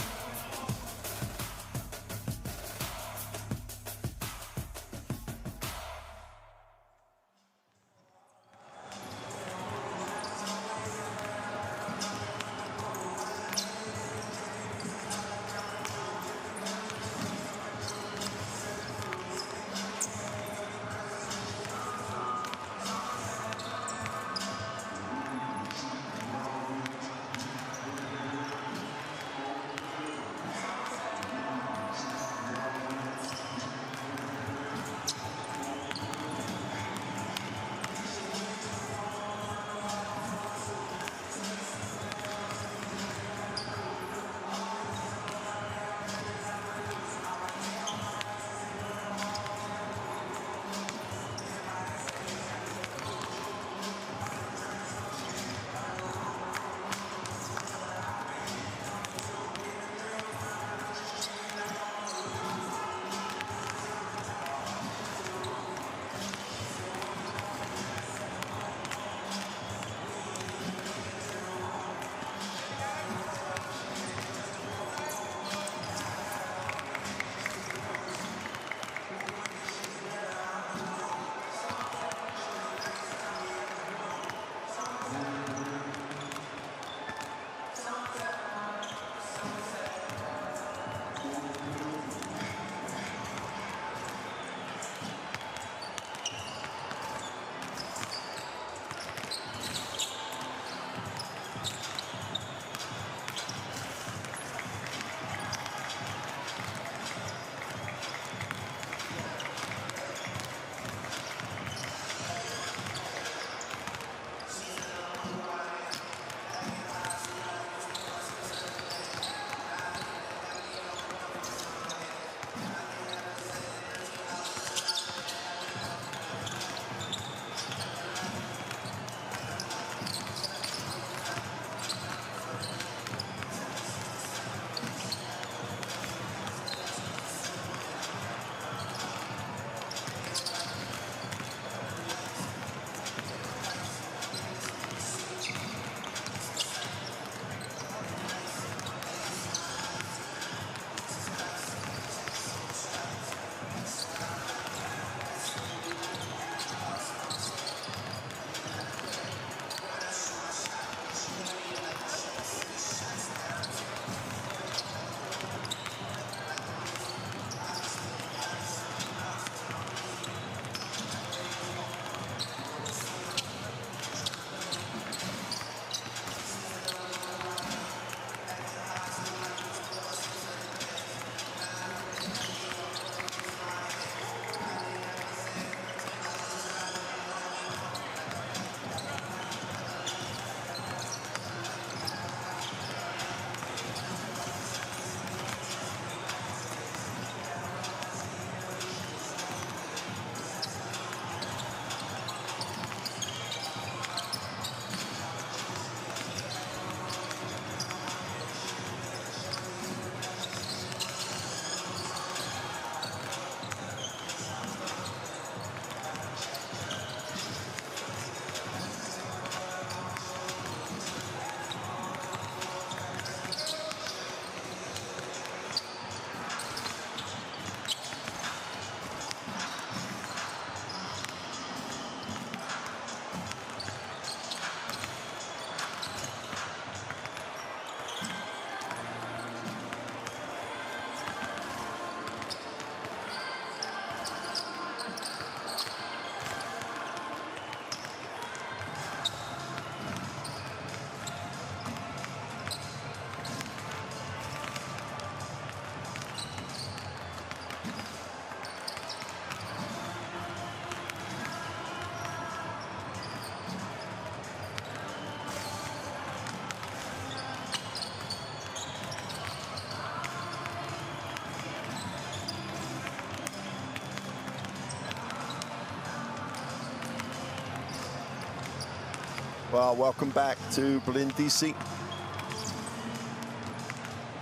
Well, welcome back to Brindisi.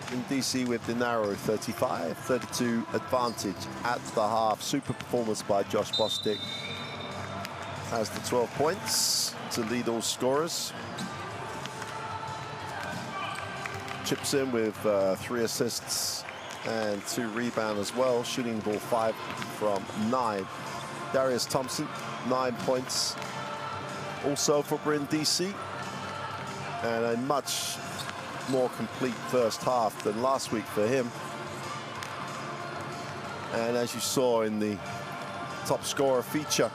Brindisi with the narrow 35-32 advantage at the half. Super performance by Josh Bostic. Has the 12 points to lead all scorers. Chips in with 3 assists and 2 rebounds as well. Shooting ball 5 from 9. Darius Thompson, 9 points. Also for Brindisi, and a much more complete first half than last week for him. And as you saw in the top scorer feature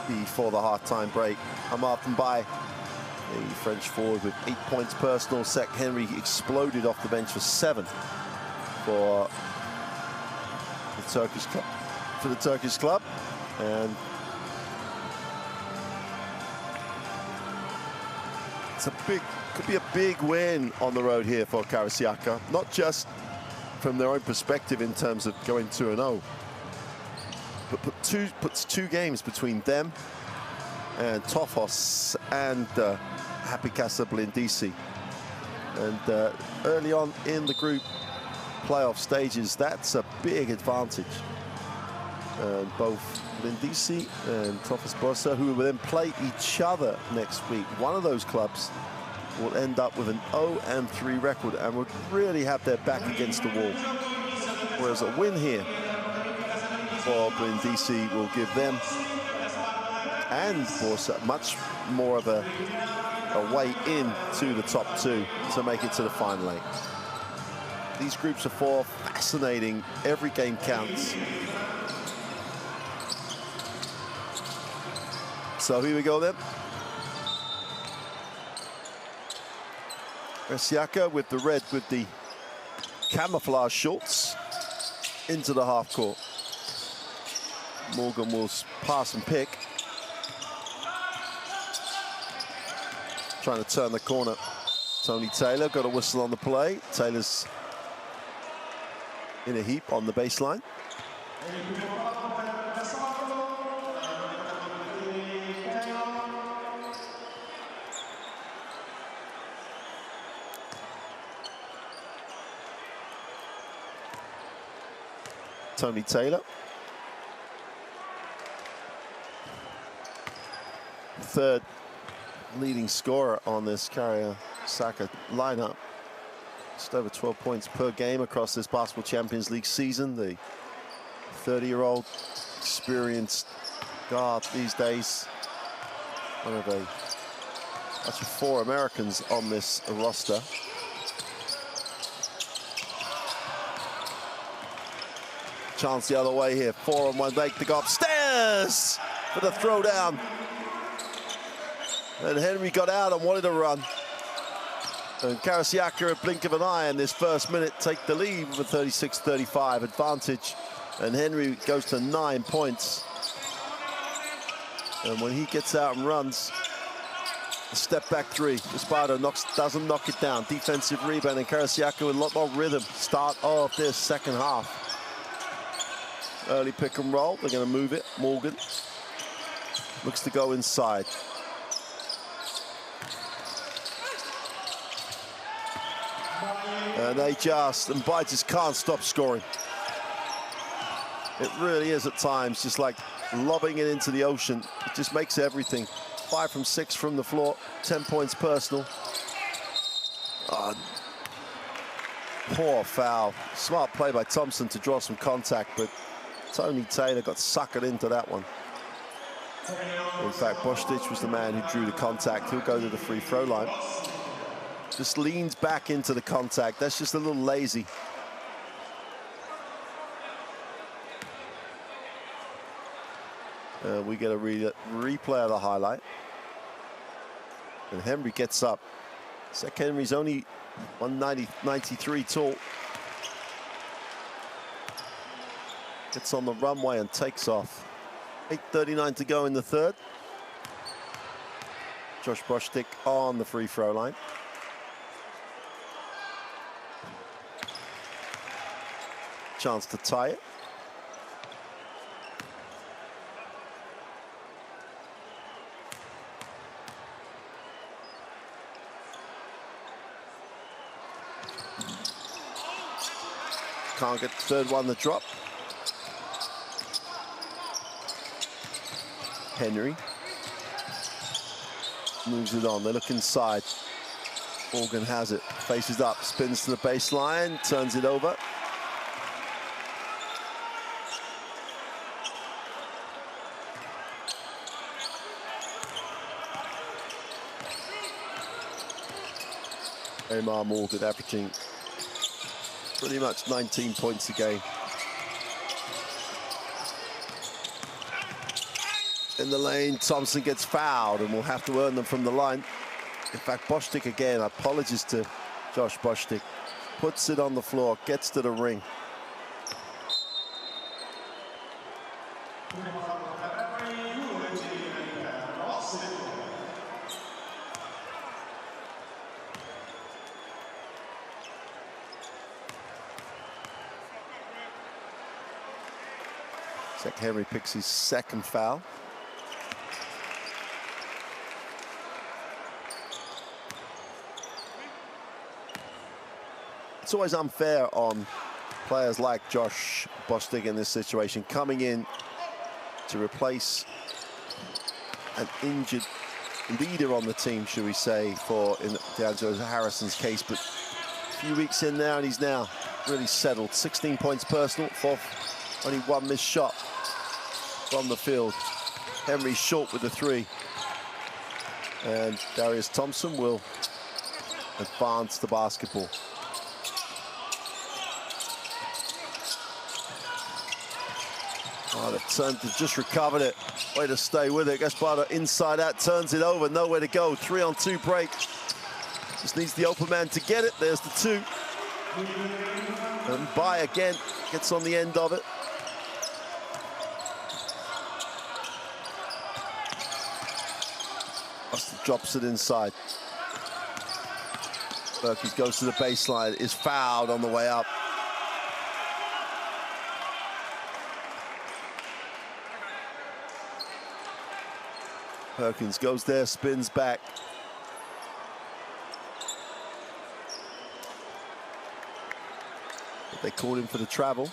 before the halftime break, Amar Mbaye, a French forward with 8 points personal. Sek Henry exploded off the bench for 7 for the Turkish club, and could be a big win on the road here for Karsiyaka, not just from their own perspective in terms of going 2-0, but puts 2 games between them and Tofos and Happy Casa Brindisi. And early on in the group playoff stages, that's a big advantage. And both Brindisi and Tofos Bursa, who will then play each other next week, one of those clubs will end up with an 0-3 record and would really have their back against the wall. Whereas a win here for Brindisi will give them and Bursa much more of a way in to the top 2 to make it to the final 8. These groups of 4, fascinating. Every game counts. So here we go then. Karsiyaka with the red, with the camouflage shorts, into the half court. Morgan will pass and pick. Trying to turn the corner. Tony Taylor got a whistle on the play. Taylor's in a heap on the baseline. Tony Taylor. Third leading scorer on this Karsiyaka lineup. Just over 12 points per game across this Basketball Champions League season. The 30-year-old experienced guard these days. One of actually 4 Americans on this roster. Chance the other way here. 4-on-1 make to go upstairs for the throwdown. And Henry got out and wanted to run. And Karsiyaka, a blink of an eye in this first minute, take the lead with a 36-35 advantage. And Henry goes to 9 points. And when he gets out and runs, a step back 3. Espardo doesn't knock it down. Defensive rebound, and Karsiyaka with a lot more rhythm. Start of this second half. Early pick and roll. They're going to move it. Morgan looks to go inside. And Mbaye just can't stop scoring. It really is at times just like lobbing it into the ocean. It just makes everything. 5 from 6 from the floor, 10 points personal. Poor foul. Smart play by Thompson to draw some contact, but Tony Taylor got suckered into that one. In fact, Bostic was the man who drew the contact. He'll go to the free throw line. Just leans back into the contact. That's just a little lazy. We get a replay of the highlight. And Henry gets up. Sek Henry's only 193 tall. Gets on the runway and takes off. 8:39 to go in the third. Josh Bostic on the free throw line. Chance to tie it. can't get the third one to drop. Henry moves it on. They look inside. Morgan has it, faces up, spins to the baseline, turns it over. Amar Morgan averaging pretty much 19 points a game. In the lane, Thompson gets fouled and will have to earn them from the line. In fact, Bostic again, apologies to Josh Bostic, puts it on the floor, gets to the ring. Zach Henry picks his second foul. It's always unfair on players like Josh Bostic in this situation, coming in to replace an injured leader on the team, should we say, for in DeAngelo Harrison's case. But a few weeks in now, and he's now really settled. 16 points personal, only one missed shot from the field. Henry short with the three. And Darius Thompson will advance the basketball. Oh, they've just recovered it. Way to stay with it. Gaspar inside out, turns it over, nowhere to go. 3-on-2 break. Just needs the open man to get it. There's the two. And By again gets on the end of it. Austin drops it inside. Perkins goes to the baseline, is fouled on the way up. Perkins goes there, spins back. But they called him for the travel.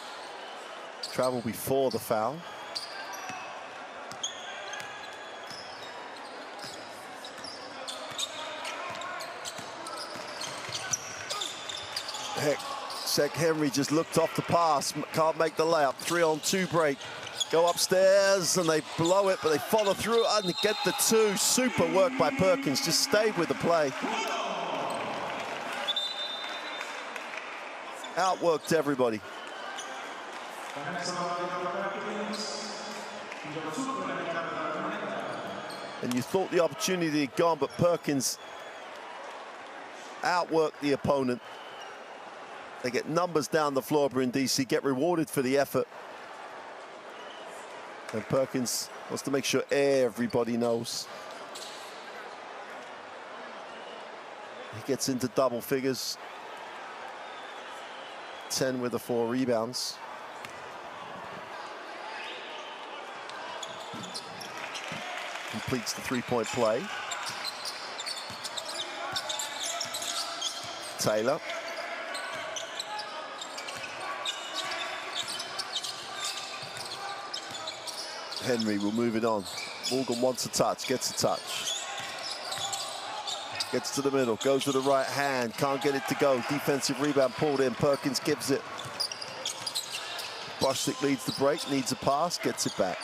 Travel before the foul. Heck, Zach Henry just looked off the pass, can't make the layup. 3-on-2 break. Go upstairs and they blow it, but they follow through and get the two. Super work by Perkins, just stayed with the play. Outworked everybody. And you thought the opportunity had gone, but Perkins outworked the opponent. They get numbers down the floor, Brindisi, get rewarded for the effort. And Perkins wants to make sure everybody knows. He gets into double figures. 10 with the 4 rebounds. Completes the three-point play. Taylor. Henry will move it on. Morgan wants a touch, gets a touch. Gets to the middle, goes to the right hand, can't get it to go. Defensive rebound pulled in, Perkins gives it. Bostic leads the break, needs a pass, gets it back.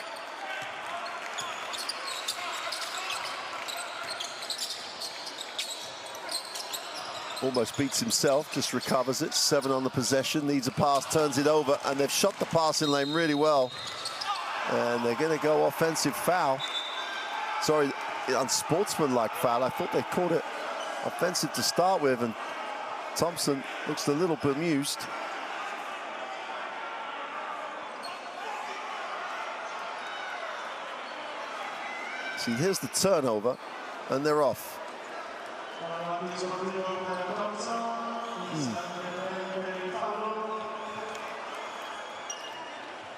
Almost beats himself, just recovers it. 7 on the possession, needs a pass, turns it over, and they've shot the passing lane really well. And they're going to go offensive foul. Sorry, unsportsmanlike foul. I thought they called it offensive to start with, and Thompson looks a little bemused. See, here's the turnover, and they're off.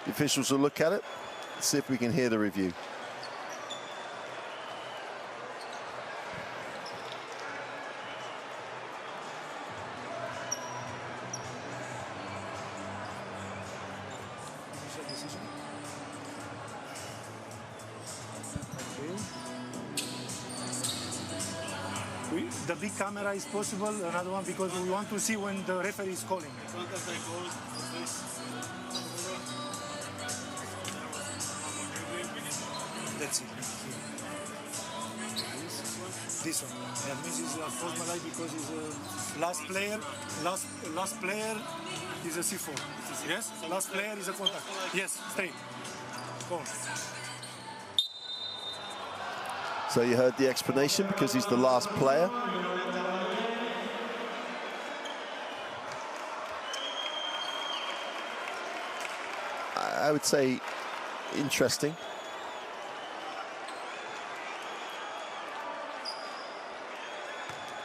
The officials will look at it. See if we can hear the review. the big camera is possible. Another one because we want to see when the referee is calling. That's it. This one. That means it's a false malai because it's a last player. Last player is a C4. Yes. Last player is a contact. Yes. Stay. Go on. So you heard the explanation because he's the last player. I would say interesting.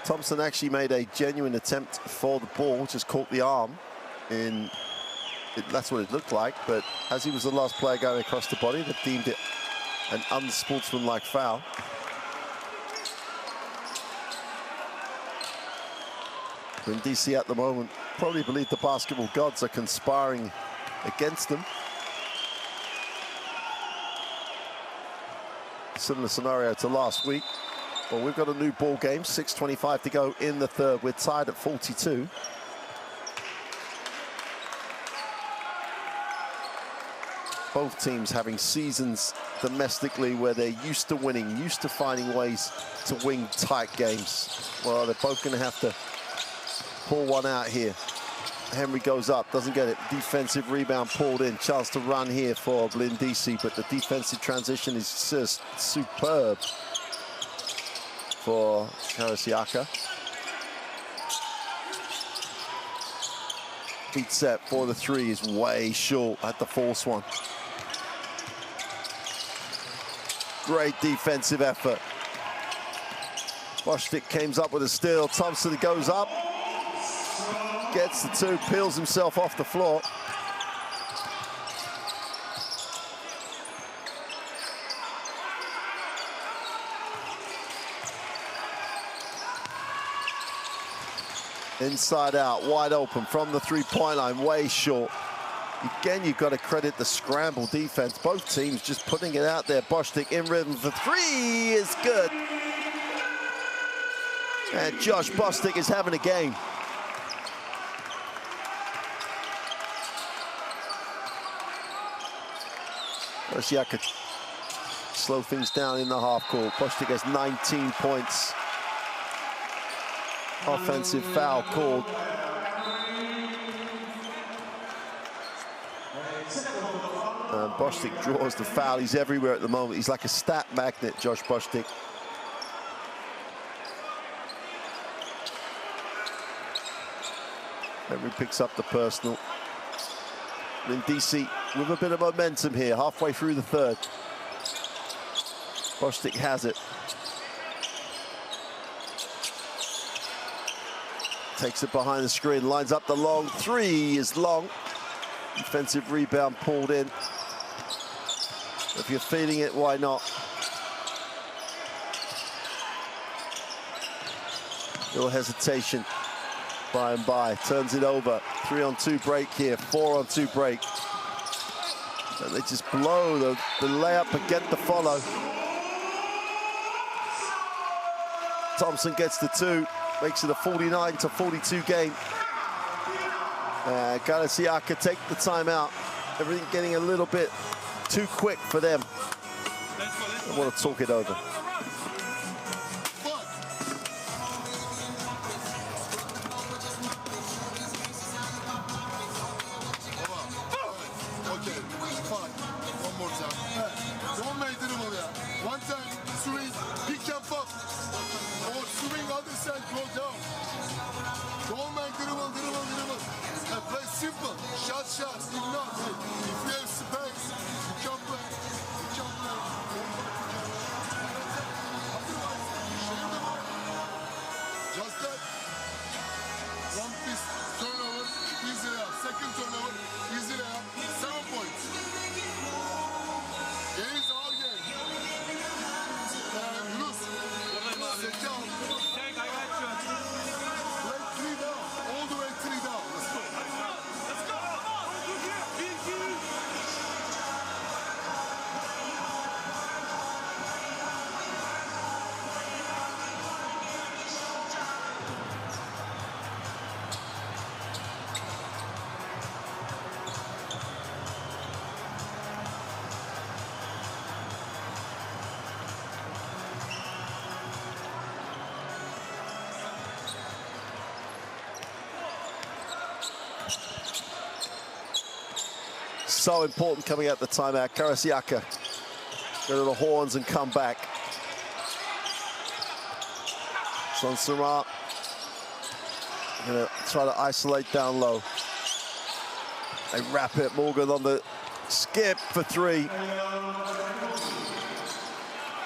Thompson actually made a genuine attempt for the ball, just caught the arm in, that's what it looked like, but as he was the last player going across the body, they deemed it an unsportsmanlike foul. Brindisi at the moment probably believe the basketball gods are conspiring against them. Similar scenario to last week. Well, we've got a new ball game, 6:25 to go in the third. We're tied at 42. Both teams having seasons domestically where they're used to winning, used to finding ways to win tight games. Well, they're both going to have to pull one out here. Henry goes up, doesn't get it. Defensive rebound pulled in. Chance to run here for Brindisi, but the defensive transition is just superb for Karsiyaka. Feet set for the three is way short at the force one. Great defensive effort. Bostic comes up with a steal. Thompson goes up, gets the two, peels himself off the floor. Inside out, wide open from the three-point line, way short. Again, you've got to credit the scramble defense. Both teams just putting it out there. Bostic in rhythm for three is good. And Josh Bostic is having a game. Karsiyaka slow things down in the half court. Bostic has 19 points. Offensive foul called. Bostic draws the foul. He's everywhere at the moment. He's like a stat magnet, Josh Bostic. Henry picks up the personal. Brindisi with a bit of momentum here, halfway through the third. Bostic has it. Takes it behind the screen, lines up the long three is long. Defensive rebound pulled in. If you're feeling it, why not? Little hesitation by and by, turns it over. 3-on-2 break here, 4-on-2 break. And they just blow the layup and get the follow. Thompson gets the two, makes it a 49-42 game. Karsiyaka take the timeout. Everything getting a little bit too quick for them. I want to talk it over. so important coming out the timeout. Karsiyaka go to the horns and come back. Sonsera gonna try to isolate down low. They wrap it. Morgan on the skip for three.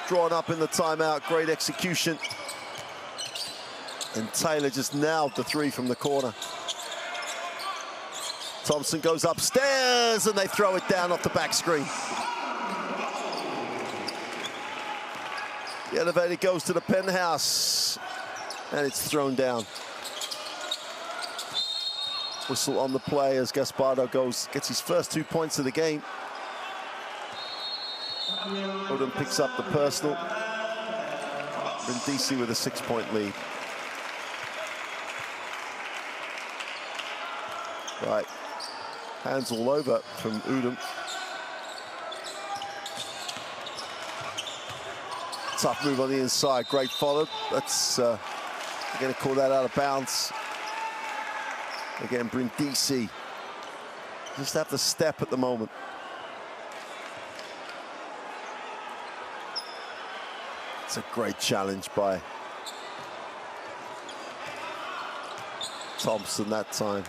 Drawn up in the timeout. Great execution. And Taylor just nailed the three from the corner. Thompson goes upstairs and they throw it down off the back screen. The elevator goes to the penthouse and it's thrown down. Whistle on the play as Gaspardo gets his first 2 points of the game. Odom picks up the personal. Brindisi with a 6-point lead. Right, hands all over from Udom. Tough move on the inside, great follow. That's going to call that out of bounds. Again, Brindisi just have to step at the moment. It's a great challenge by Thompson that time.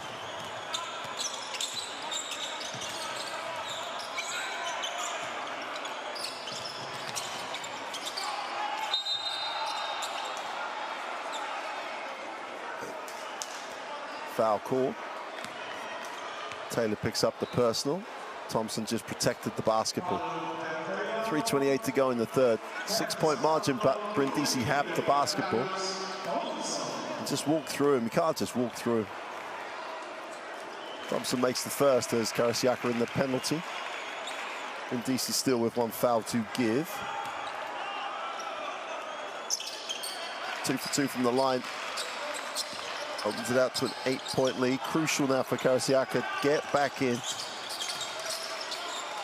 Foul call. Taylor picks up the personal. Thompson just protected the basketball. 3:28 to go in the third. 6-point margin, but Brindisi have the basketball. And just walk through him. You can't just walk through him. Thompson makes the first as Karsiyaka in the penalty. Brindisi still with one foul to give. 2 for 2 from the line. Opens it out to an 8-point lead. Crucial now for Karsiyaka. Get back in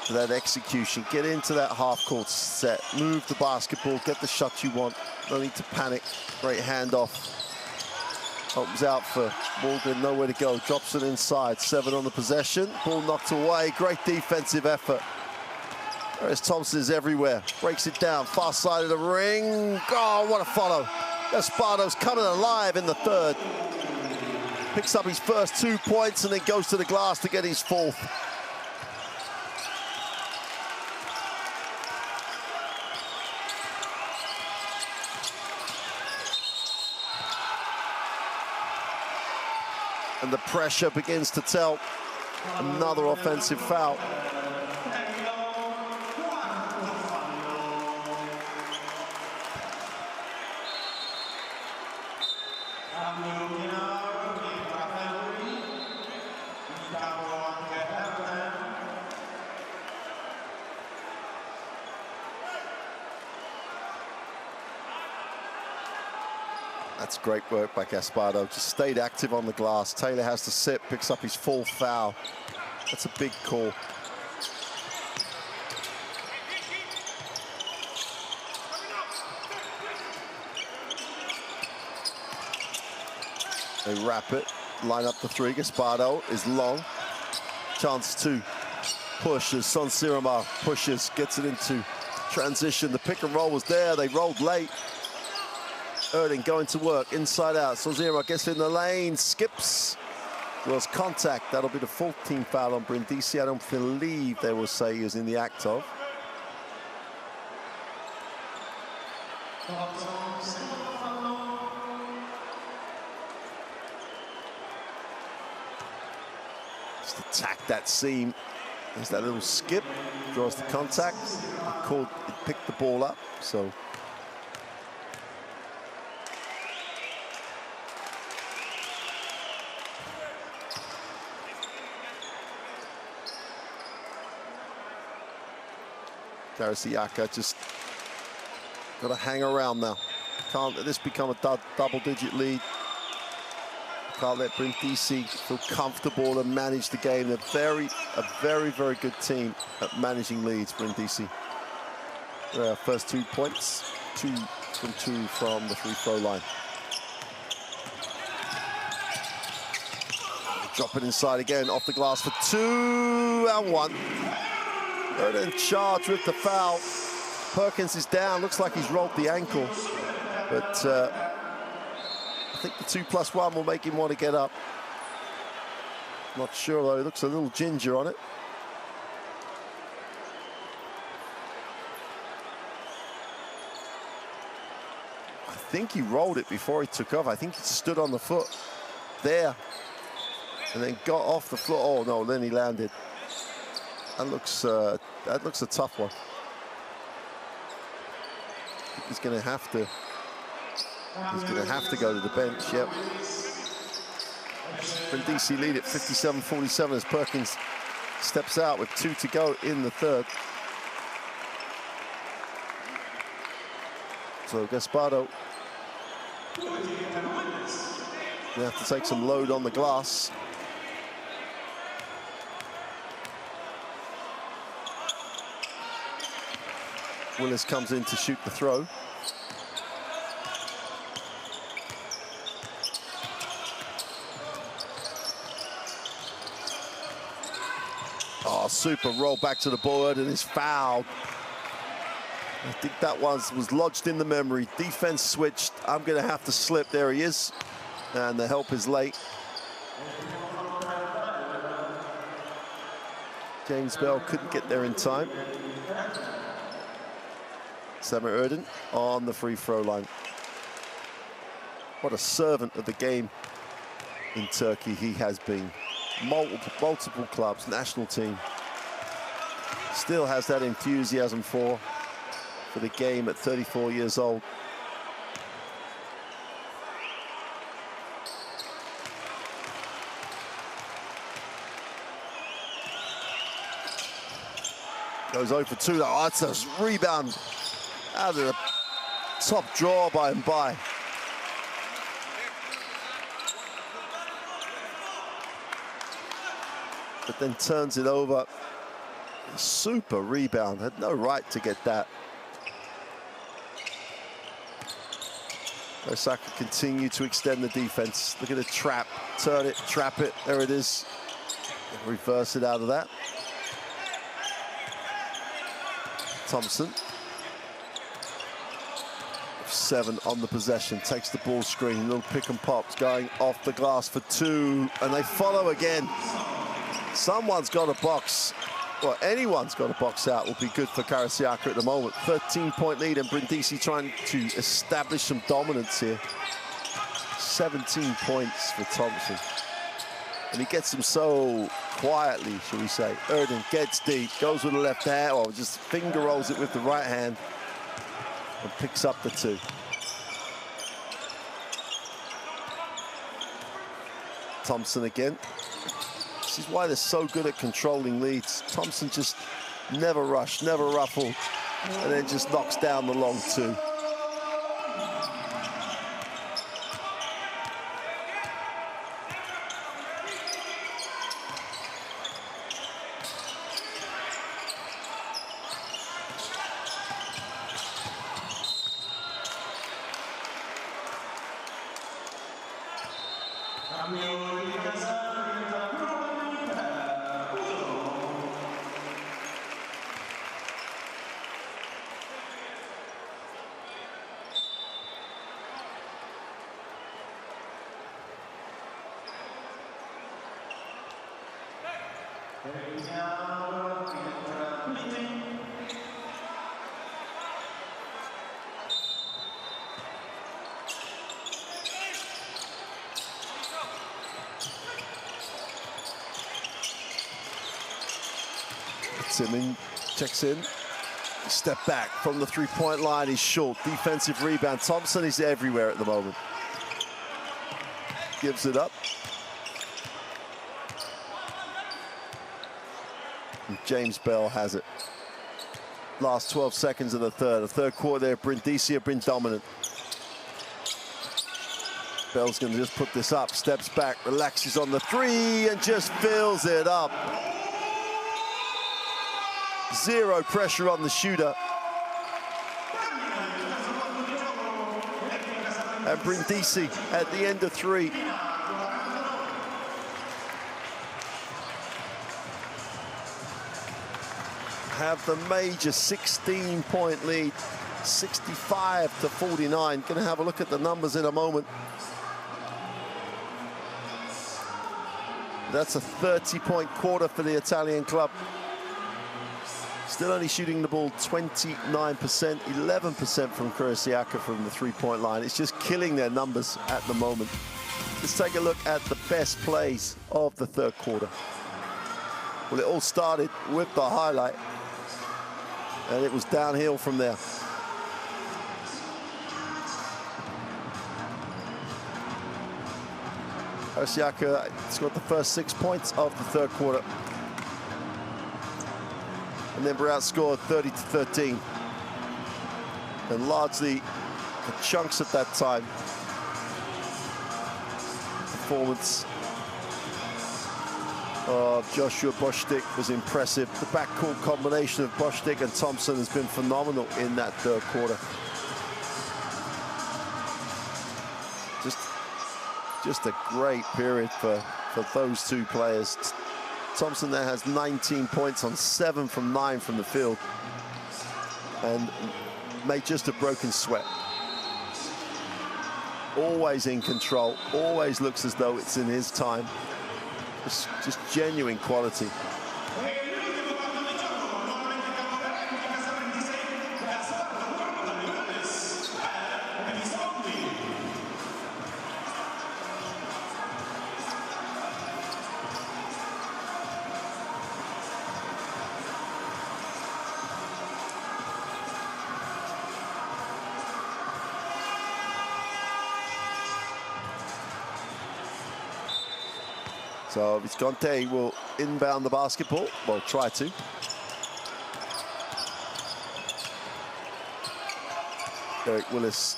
to that execution. Get into that half-court set. Move the basketball. Get the shot you want. No need to panic. Great handoff. Opens out for Morgan. Nowhere to go. Drops it inside. 7 on the possession. Ball knocked away. Great defensive effort. Whereas Thompson is everywhere. Breaks it down. Far side of the ring. Oh, what a follow. Gaspardo's coming alive in the third. Picks up his first 2 points and then goes to the glass to get his fourth. And the pressure begins to tell. Another offensive foul. That's great work by Gaspardo. Just stayed active on the glass. Taylor has to sit, picks up his full foul. That's a big call. They wrap it, line up the three. Gaspardo is long. Chance to push as Sonsera pushes, gets it into transition. The pick and roll was there. They rolled late. Erding going to work, inside out. Sonsera gets in the lane, skips. Draws contact. That'll be the 14th foul on Brindisi. I don't believe they will say he is in the act of. Just attack that seam. There's that little skip. Draws the contact. It picked the ball up, so. Karsiyaka just got to hang around now. Can't let this become a double-digit lead. Can't let Brindisi feel comfortable and manage the game. They're a very, very good team at managing leads, Brindisi. Their first 2 points, 2 from 2 from the free throw line. Drop it inside again, off the glass for 2 and 1. Erden charged with the foul. Perkins is down, looks like he's rolled the ankle. But I think the 2+1 will make him want to get up. Not sure though, he looks a little ginger on it. I think he rolled it before he took off. I think he stood on the foot there and then got off the floor. Oh no, then he landed. That looks a tough one. He's going to have to. He's going to have to go to the bench. Yep. Brindisi lead at 57-47 as Perkins steps out with 2 to go in the third. So Gaspardo they have to take some load on the glass. Willis comes in to shoot the throw. Oh, super roll back to the board and is fouled. I think that was lodged in the memory. Defense switched. I'm going to have to slip. There he is. And the help is late. James Bell couldn't get there in time. Samer Erden on the free throw line. What a servant of the game in Turkey he has been. Multiple clubs, national team. Still has that enthusiasm for the game at 34 years old. Goes 0 for 2. Oh, it's a rebound out of the top drawer by Mbai. But then turns it over. Super rebound. Had no right to get that. Osaka continue to extend the defense. Look at the trap. Turn it, trap it. There it is. Reverse it out of that. Thompson. 7 on the possession. Takes the ball screen. Little pick and pops going off the glass for 2. And they follow again. Someone's got a box. Well, anyone's got a box out will be good for Karsiyaka at the moment. 13-point lead and Brindisi trying to establish some dominance here. 17 points for Thompson. And he gets them so quietly, shall we say. Erden gets deep, goes with the left hand, or just finger rolls it with the right hand and picks up the 2. Thompson again. This is why they're so good at controlling leads. Thompson just never rushed, never ruffled, and then just knocks down the long 2. Simmons checks in. Step back from the three-point line. He's short. Defensive rebound. Thompson is everywhere at the moment. Gives it up. And James Bell has it. Last 12 seconds of the third. The third quarter there, Brindisi have been dominant. Bell's going to just put this up. Steps back, relaxes on the 3, and just fills it up. Zero pressure on the shooter. And Brindisi at the end of 3. have the major 16-point lead, 65-49. Going to have a look at the numbers in a moment. That's a 30-point quarter for the Italian club. Still only shooting the ball 29%, 11% from Karsiyaka from the three-point line. It's just killing their numbers at the moment. Let's take a look at the best plays of the third quarter. Well, it all started with the highlight, and it was downhill from there. Karsiyaka scored the first 6 points of the third quarter. And then we're outscored 30-13. And largely the chunks at that time. Performance of Joshua Bostic was impressive. The backcourt combination of Bostic and Thompson has been phenomenal in that third quarter. Just a great period for those two players. Thompson there has 19 points on 7 from 9 from the field and made just a broken sweat. Always in control, always looks as though it's in his time. Just genuine quality. So Visconti will inbound the basketball, well, try to. Derek Willis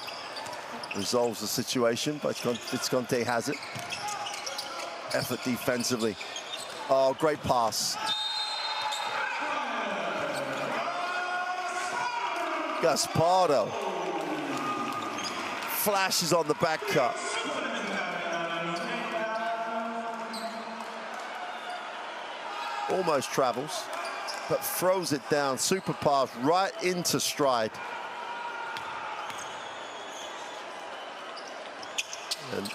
resolves the situation, but Visconti has it. Effort defensively. Oh, great pass. Gaspardo. Flashes on the back cut. Almost travels, but throws it down. Super pass right into stride. And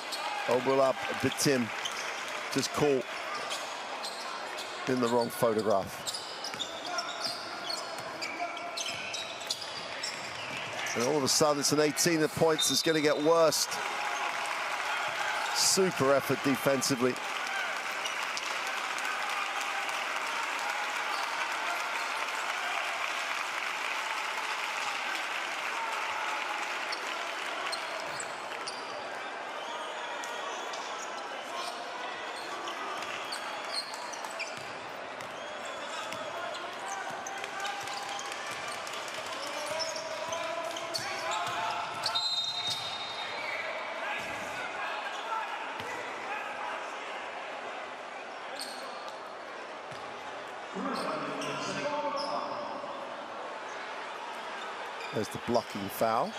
Obelab Bitim just caught in the wrong photograph. And all of a sudden, it's an 18 of points that's going to get worse. Super effort defensively. There's the blocking foul.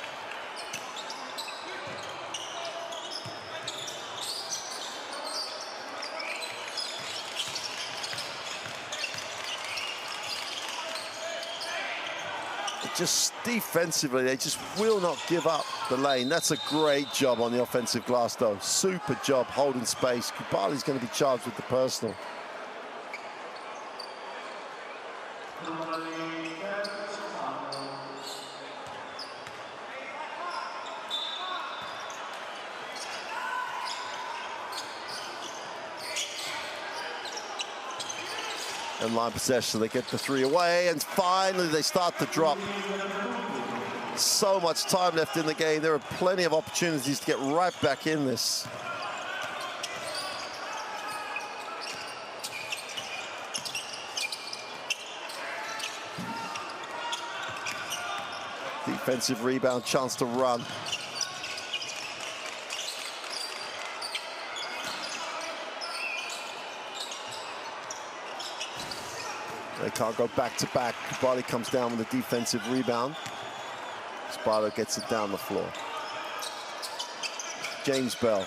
Just defensively, they just will not give up the lane. That's a great job on the offensive glass, though. Super job holding space. Kubali's going to be charged with the personal. And line possession, they get the three away, and finally they start to drop. So much time left in the game. There are plenty of opportunities to get right back in this. Defensive rebound, chance to run. They can't go back-to-back. Bali comes down with a defensive rebound. Sparta gets it down the floor. James Bell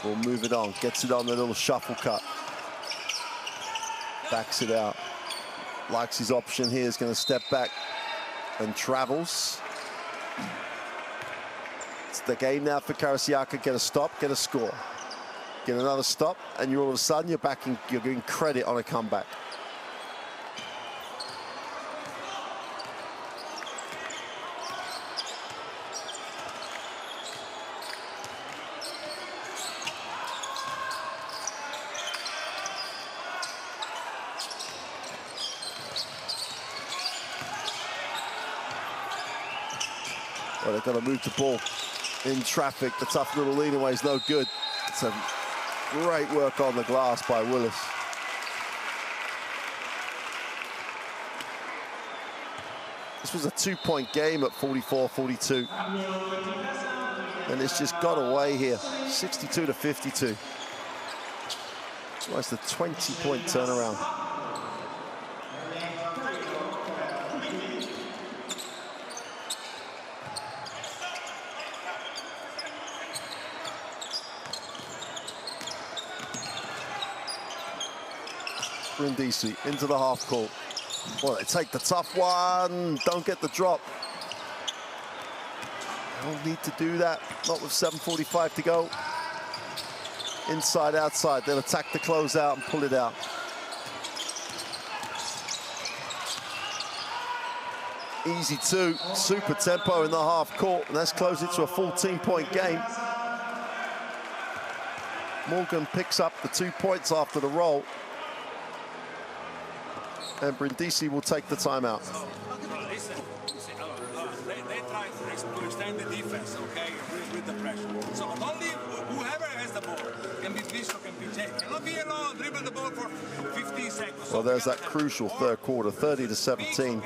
will move it on, gets it on the little shuffle cut. Backs it out. likes his option here, is going to step back and travels. It's the game now for Karsiyaka. Get a stop, get a score. Get another stop, and you're all of a sudden you're getting credit on a comeback. Well, they've got to move the ball in traffic. The tough little lean away is no good. It's a great work on the glass by Willis. This was a 2-point game at 44-42. And it's just got away here, 62-52. It's almost a 20-point turnaround. Brindisi into the half court. Well, they take the tough one, don't get the drop. Don't need to do that, not with 7:45 to go. Inside, outside, they'll attack the closeout and pull it out. Easy two, super tempo in the half court, and that's closed it to a 14-point game. Morgan picks up the 2 points after the roll. And Brindisi will take the timeout. Listen, they try to extend the defense, okay, with the pressure. So only whoever has the ball can be Visto, can be Jake. Cannot be alone, dribble the ball for 15 seconds. Well, there's that crucial third quarter, 30-17.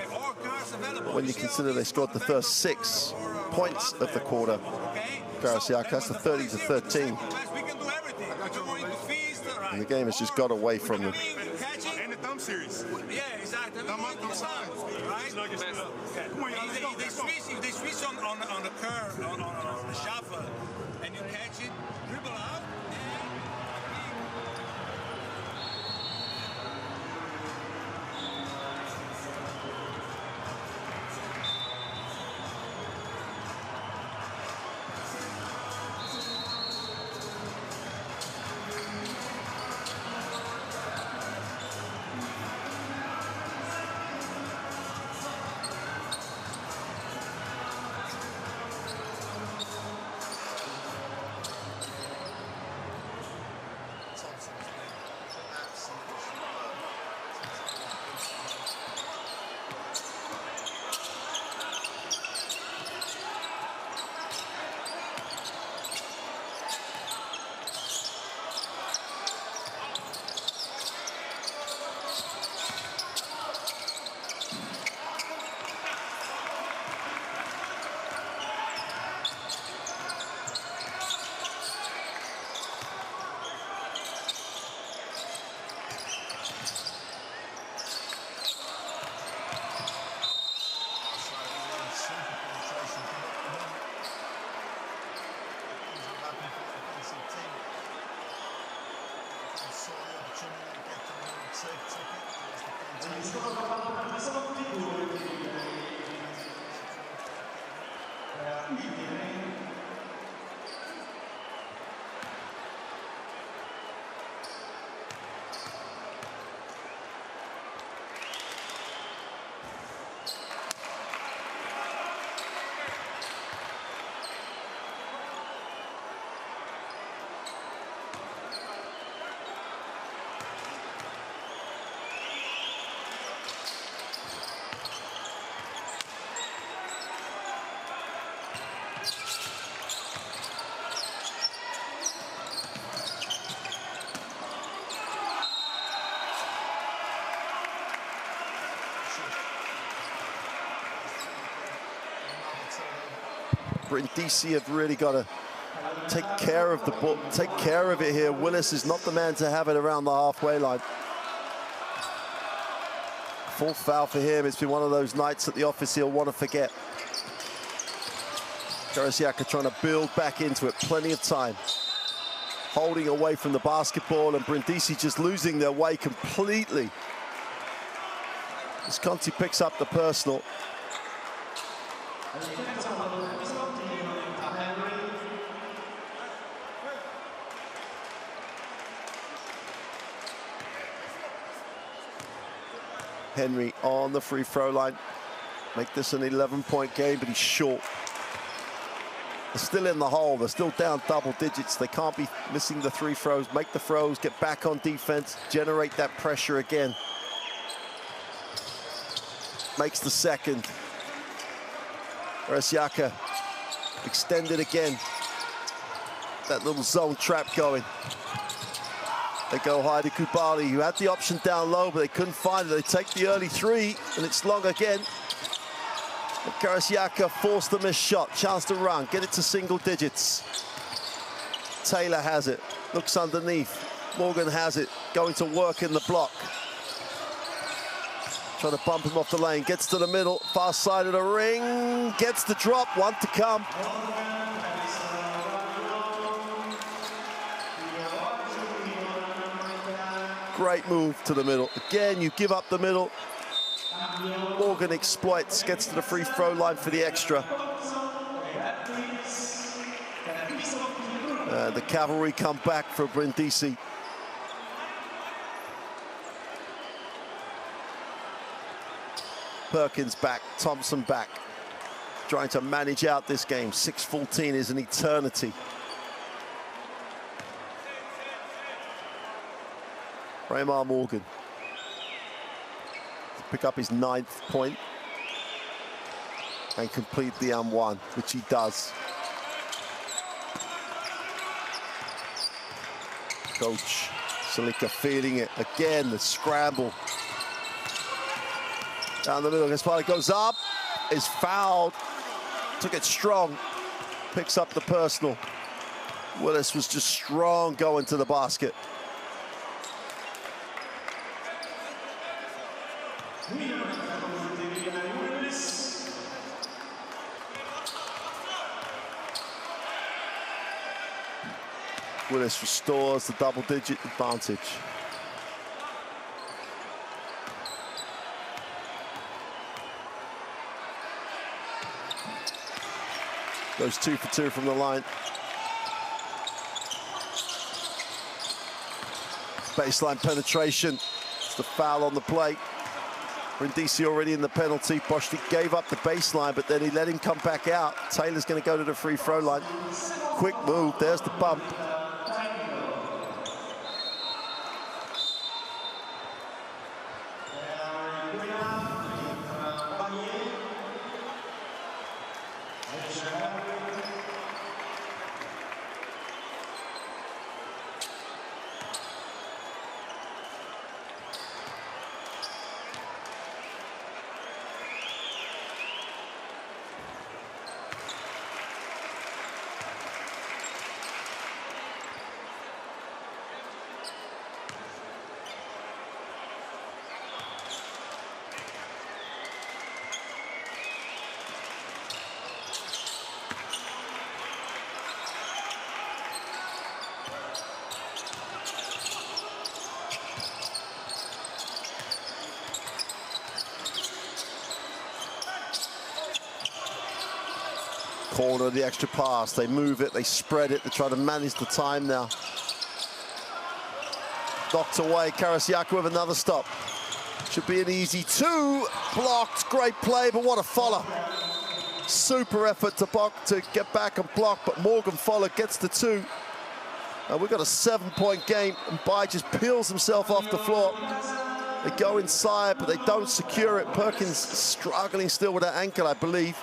When you consider they scored the first 6 points of the quarter, Karsiyaka, that's a 30-13. And the game has just got away from them. Series. Yeah, exactly. Right? They switch on the curve, on the shuffle, and you catch it, dribble out, Brindisi have really got to take care of the ball, take care of it here. Willis is not the man to have it around the halfway line. Full foul for him. It's been one of those nights at the office he'll want to forget. Karsiyaka trying to build back into it, plenty of time. Holding away from the basketball, and Brindisi just losing their way completely. Visconti picks up the personal. Henry on the free throw line. Make this an 11-point game, but he's short. They're still in the hole. They're still down double digits. They can't be missing the three throws. Make the throws, get back on defense, generate that pressure again. Makes the second. Karsiyaka extended again. That little zone trap going. They go high to Kubali, who had the option down low, but they couldn't find it. They take the early three, and it's long again. And Karsiyaka forced the missed shot. Chance to run, get it to single digits. Taylor has it, looks underneath. Morgan has it, going to work in the block. Trying to bump him off the lane, gets to the middle, far side of the ring, gets the drop, one to come. Great move to the middle. Again, you give up the middle. Morgan exploits, gets to the free throw line for the extra. The cavalry come back for Brindisi. Perkins back, Thompson back. Trying to manage out this game. 6:14 is an eternity. Raymar Morgan to pick up his 9th point and complete the M1, which he does. Coach Salika feeling it again, the scramble. Down the middle, Gaspari goes up, is fouled, took it strong, picks up the personal. Willis was just strong going to the basket. Willis restores the double-digit advantage. Goes 2 for 2 from the line. Baseline penetration. It's the foul on the play. Brindisi already in the penalty. Boschnik gave up the baseline, but then he let him come back out. Taylor's going to go to the free throw line. Quick move, there's the bump. Corner, the extra pass, they move it, they spread it, they try to manage the time now. Knocked away, Karsiyaka with another stop. Should be an easy 2, blocked, great play, but what a follow. Super effort to get back and block, but Morgan Fowler gets the 2. And we've got a 7-point game, and Bai just peels himself off the floor. They go inside, but they don't secure it. Perkins struggling still with that ankle, I believe.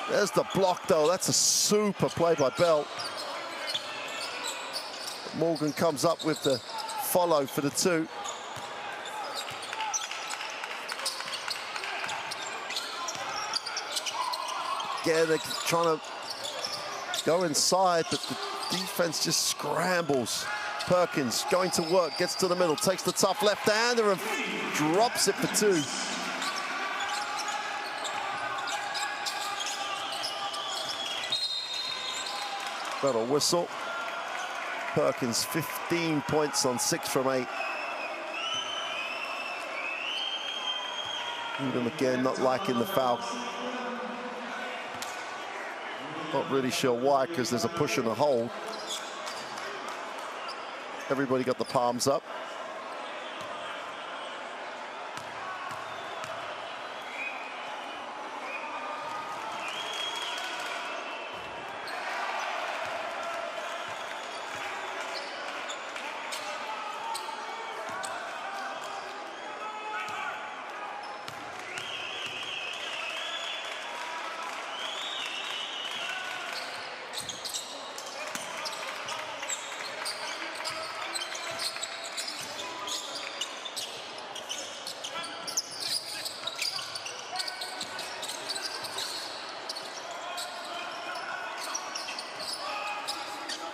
There's the block, though. That's a super play by Bell. Morgan comes up with the follow for the 2. Again, they're trying to go inside, but the defense just scrambles. Perkins going to work, gets to the middle, takes the tough left-hander and drops it for 2. Got a whistle. Perkins 15 points on 6 from 8. Udom again not liking the foul. Not really sure why, because there's a push and a hold. Everybody got the palms up.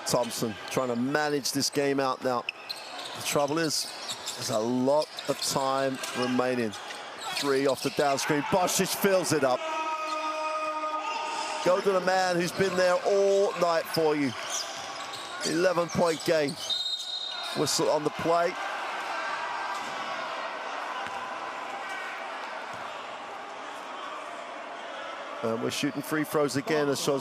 Thompson trying to manage this game out now. The trouble is, there's a lot of time remaining. 3 off the down screen. Bosic fills it up. Go to the man who's been there all night for you. 11-point game. Whistle on the play. And we're shooting free throws again as Son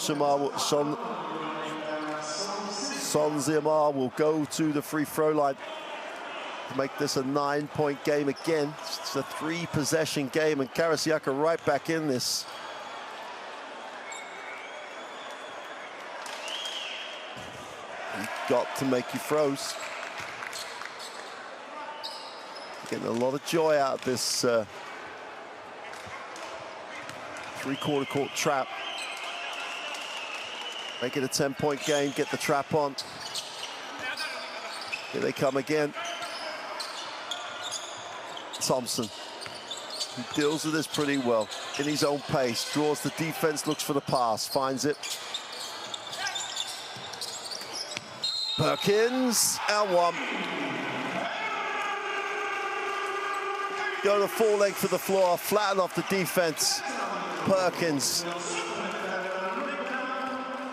Zimar will go to the free throw line to make this a 9-point game again. It's a 3-possession game, and Karsiyaka right back in this. You've got to make your throws. Getting a lot of joy out of this three-quarter court trap. Make it a 10-point game, get the trap on. Here they come again. Thompson, he deals with this pretty well. In his own pace, draws the defense, looks for the pass, finds it. Perkins, and 1. Go to full length of the floor, flatten off the defense. Perkins.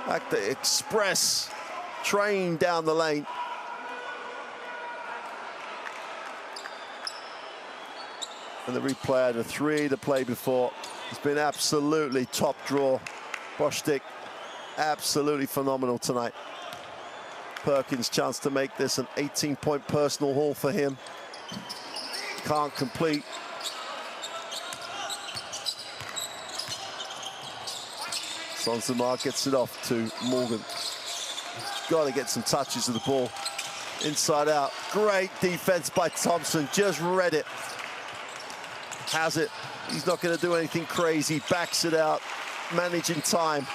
Like the express train down the lane. And the replay, the 3 the play before. It's been absolutely top draw. Bostic, absolutely phenomenal tonight. Perkins, chance to make this an 18-point personal haul for him. Can't complete. Son Zimar gets it off to Morgan. Got to get some touches of the ball. Inside out. Great defense by Thompson. Just read it. Has it. He's not going to do anything crazy. Backs it out. Managing time.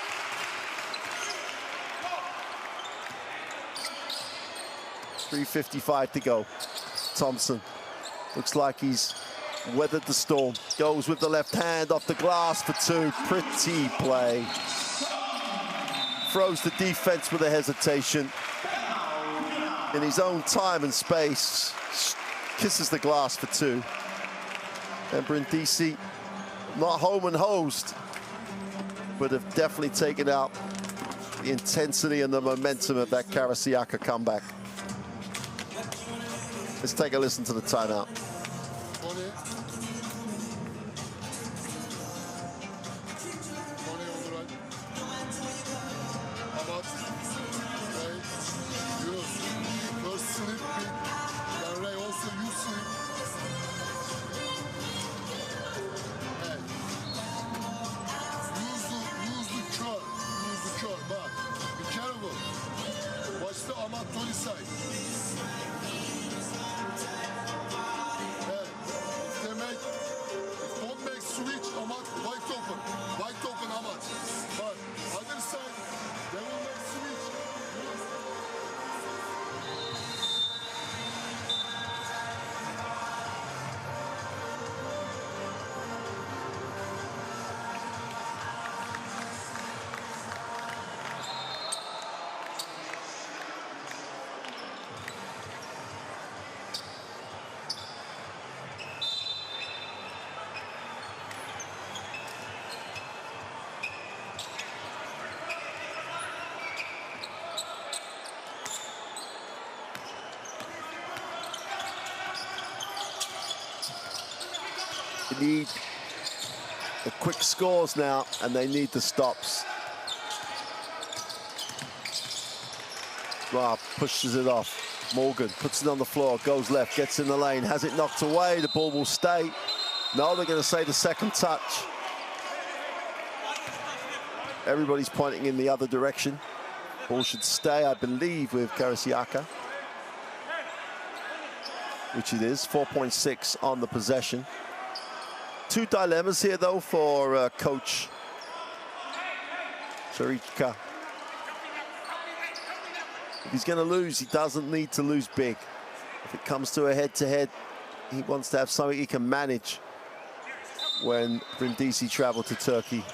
.355 to go. Thompson looks like he's weathered the storm. Goes with the left hand off the glass for 2. Pretty play. Throws the defense with a hesitation. In his own time and space, kisses the glass for 2. And Brindisi, not home and hosed, but have definitely taken out the intensity and the momentum of that Karsiyaka comeback. Let's take a listen to the timeout. Need The quick scores now, and they need the stops. Ra pushes it off. Morgan puts it on the floor, goes left, gets in the lane, has it knocked away. The ball will stay. No, they're going to say the second touch. Everybody's pointing in the other direction. Ball should stay, I believe, with Karsiyaka, which it is. 4.6 on the possession. Two dilemmas here, though, for Coach Karsiyaka. If he's going to lose, he doesn't need to lose big. If it comes to a head-to-head, he wants to have something he can manage when Brindisi travel to Turkey.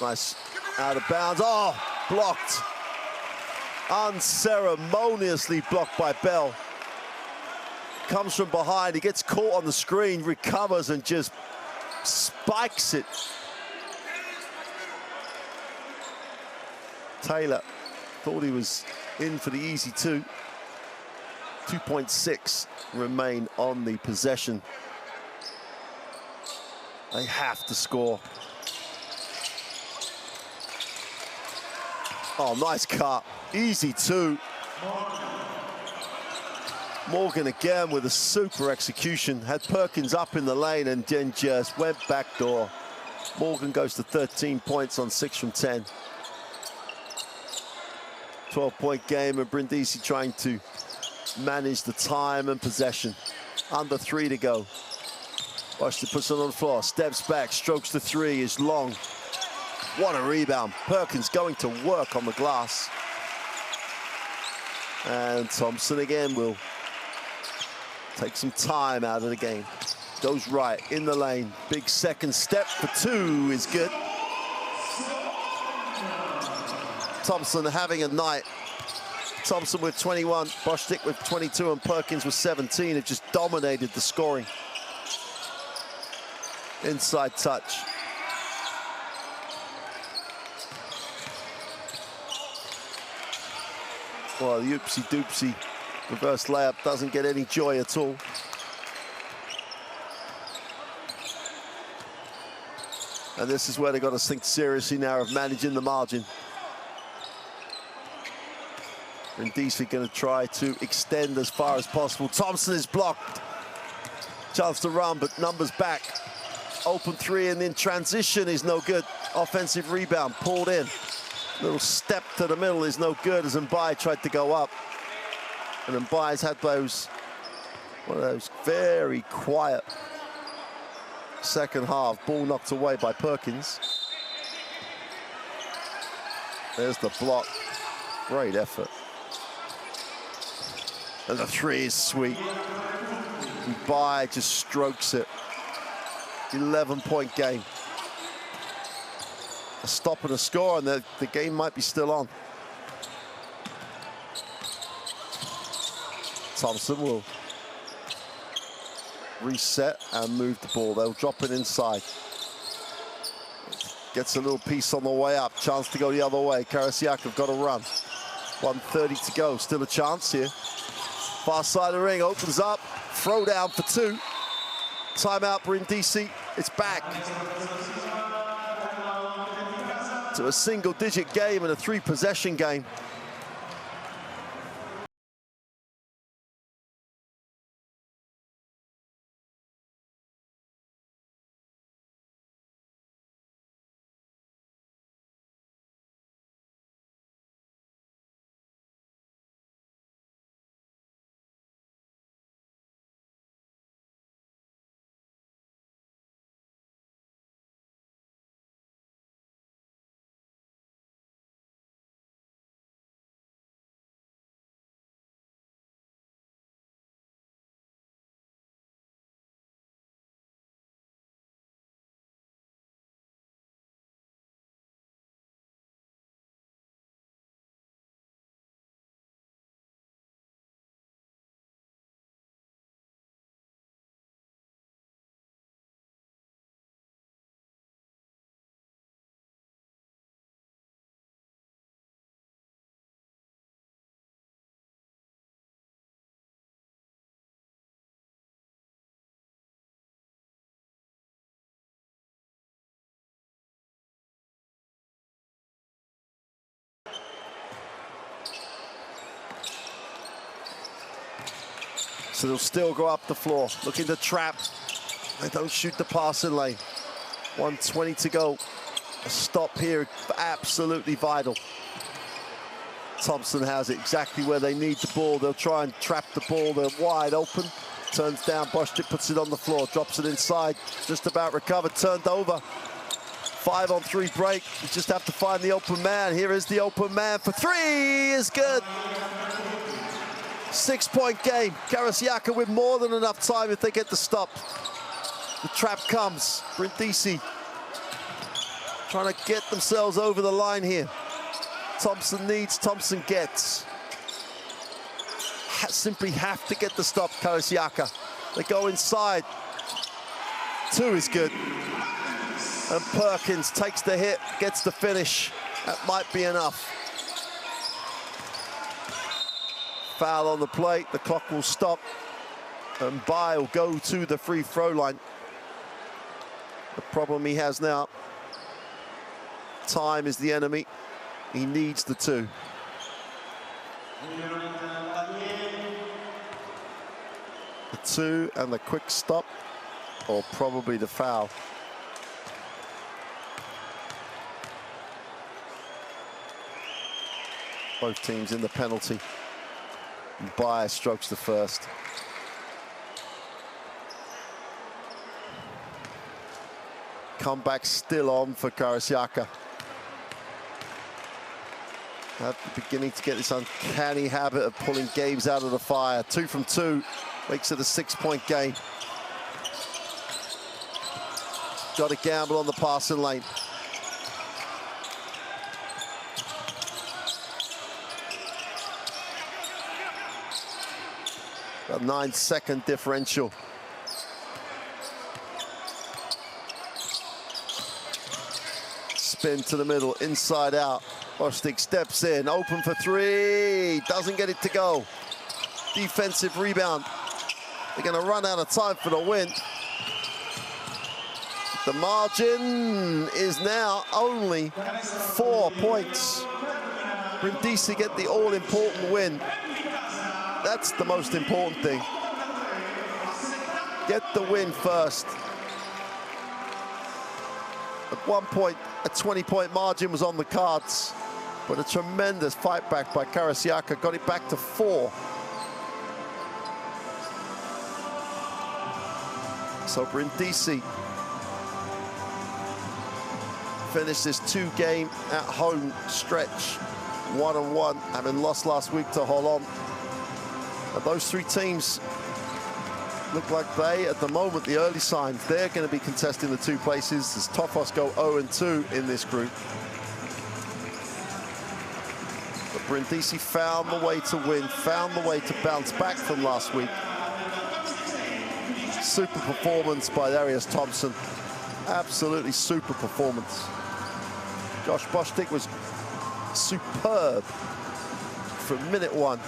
Nice out of bounds. Oh, blocked. Unceremoniously blocked by Bell. Comes from behind, he gets caught on the screen, recovers and just spikes it. Taylor thought he was in for the easy two. 2.6 remain on the possession. They have to score. Oh, nice cut. Easy two. Morgan again with a super execution. Had Perkins up in the lane and then just went backdoor. Morgan goes to 13 points on 6 from 10. 12-point game, and Brindisi trying to manage the time and possession. Under 3 to go. Washington puts it on the floor, steps back, strokes the 3, is long. What a rebound. Perkins going to work on the glass. And Thompson again will take some time out of the game. Goes right in the lane. Big second step for 2 is good. Thompson having a night. Thompson with 21, Bostic with 22, and Perkins with 17 have just dominated the scoring. Inside touch. Well, the oopsie-doopsie reverse layup doesn't get any joy at all. And this is where they've got to think seriously now of managing the margin. Brindisi going to try to extend as far as possible. Thompson is blocked. Chance to run, but numbers back. Open 3 and then transition is no good. Offensive rebound pulled in. Little step to the middle is no good as Mbai tried to go up. And Mbai's had one of those very quiet second half. Ball knocked away by Perkins. There's the block. Great effort. And the 3 is sweet. Mbai just strokes it. 11-point game. A stop and a score, and the game might be still on. Thompson will reset and move the ball. They'll drop it inside. Gets a little piece on the way up. Chance to go the other way. Karsiyaka have got to run. 1:30 to go. Still a chance here. Far side of the ring opens up. Throw down for 2. Timeout, Brindisi. It's back to a single-digit game and a 3-possession game. So they'll still go up the floor, looking to trap. They don't shoot the passing lane. 1:20 to go. A stop here, absolutely vital. Thompson has it exactly where they need the ball. They'll try and trap the ball. They're wide open. Turns down, Bostic puts it on the floor, drops it inside. Just about recovered, turned over. 5-on-3 break. You just have to find the open man. Here is the open man for three. Is good. 6-point game. Karsiyaka with more than enough time if they get the stop. The trap comes. Brindisi trying to get themselves over the line here. Thompson needs, Thompson gets. Simply have to get the stop, Karsiyaka. They go inside. Two is good. And Perkins takes the hit, gets the finish. That might be enough. Foul on the plate, the clock will stop. And Bai will go to the free throw line. The problem he has now, time is the enemy. He needs the two. The two and the quick stop, or probably the foul. Both teams in the penalty. Bayer strokes the first. Comeback still on for Karsiyaka. Beginning to get this uncanny habit of pulling games out of the fire. 2 from 2 makes it a 6-point game. Got to gamble on the passing lane. A 9-second differential. Spin to the middle, inside out. Bostic steps in, open for three. Doesn't get it to go. Defensive rebound. They're going to run out of time for the win. The margin is now only 4 points. Brindisi get the all-important win. That's the most important thing. Get the win first. At one point, a 20-point margin was on the cards, but a tremendous fight back by Karsiyaka got it back to 4. So Brindisi finished this 2-game at-home stretch 1-1, having lost last week to Holland. And those 3 teams look like they, at the moment, the early signs, they're going to be contesting the 2 places as Tofos go 0-2 in this group. But Brindisi found the way to win, found the way to bounce back from last week. Super performance by Darius Thompson. Absolutely super performance. Josh Bostic was superb from minute 1.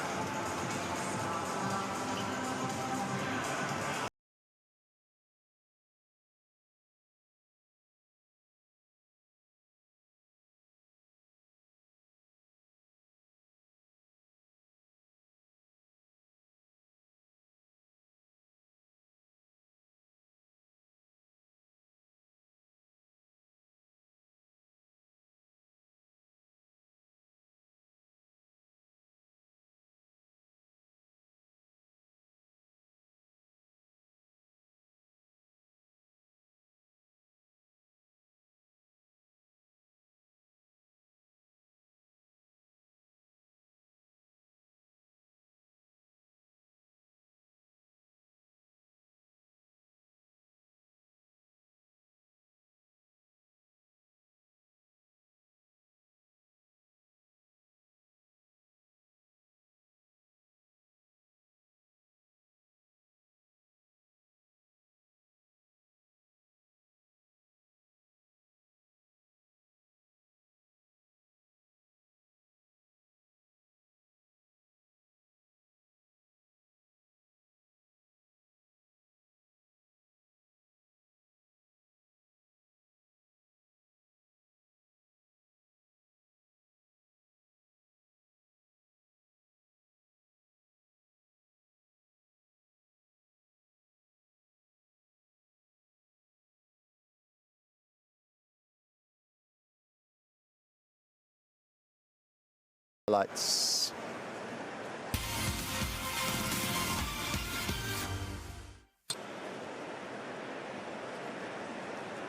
Lights.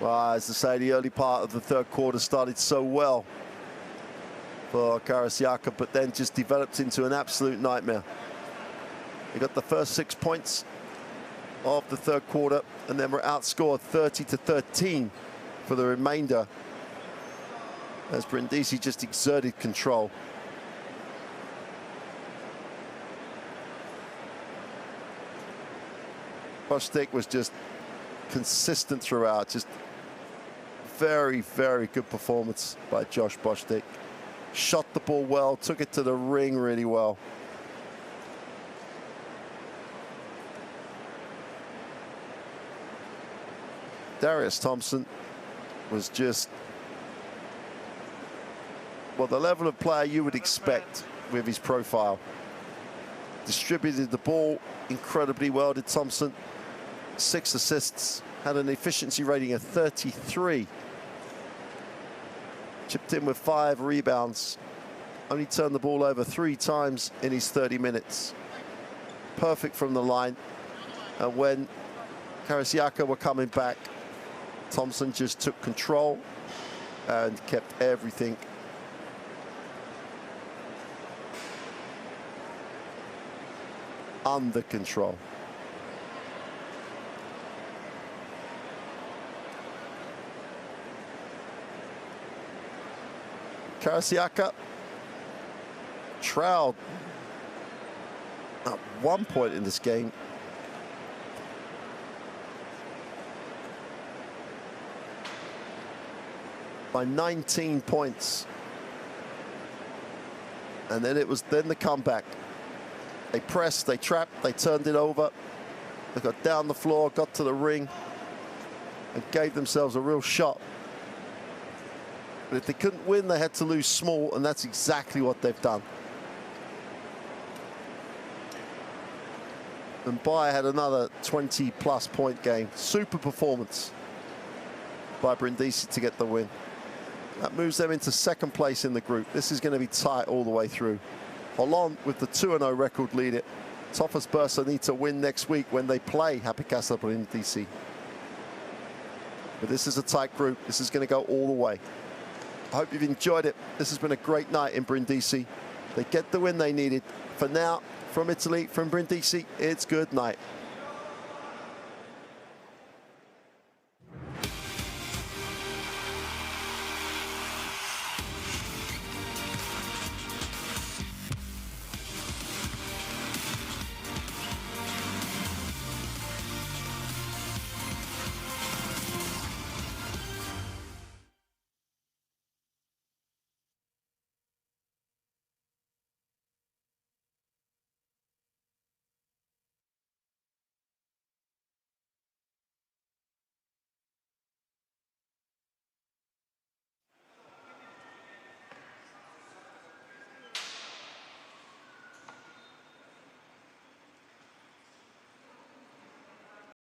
Well, as I say, the early part of the third quarter started so well for Karsiyaka, but then just developed into an absolute nightmare. They got the first 6 points of the third quarter, and then were outscored 30-13 for the remainder, as Brindisi just exerted control. Bostic was just consistent throughout. Just very, very good performance by Josh Bostic. Shot the ball well, took it to the ring really well. Darius Thompson was just, well, the level of player you would expect with his profile. Distributed the ball incredibly well, did Thompson. 6 assists, had an efficiency rating of 33. Chipped in with 5 rebounds. Only turned the ball over 3 times in his 30 minutes. Perfect from the line. And when Karsiyaka were coming back, Thompson just took control and kept everything under control. Karsiyaka trailed at one point in this game. By 19 points. And then it was the comeback. They pressed, they trapped, they turned it over. They got down the floor, got to the ring, and gave themselves a real shot. But if they couldn't win, they had to lose small, and that's exactly what they've done. And Bayer had another 20-plus point game. Super performance by Brindisi to get the win. That moves them into second place in the group. This is going to be tight all the way through. Holland with the 2-0 record lead it. Toffers Bursa need to win next week when they play Casa Brindisi. But this is a tight group. This is going to go all the way. I hope you've enjoyed it. This has been a great night in Brindisi. They get the win they needed. For now, from Italy, from Brindisi, it's good night.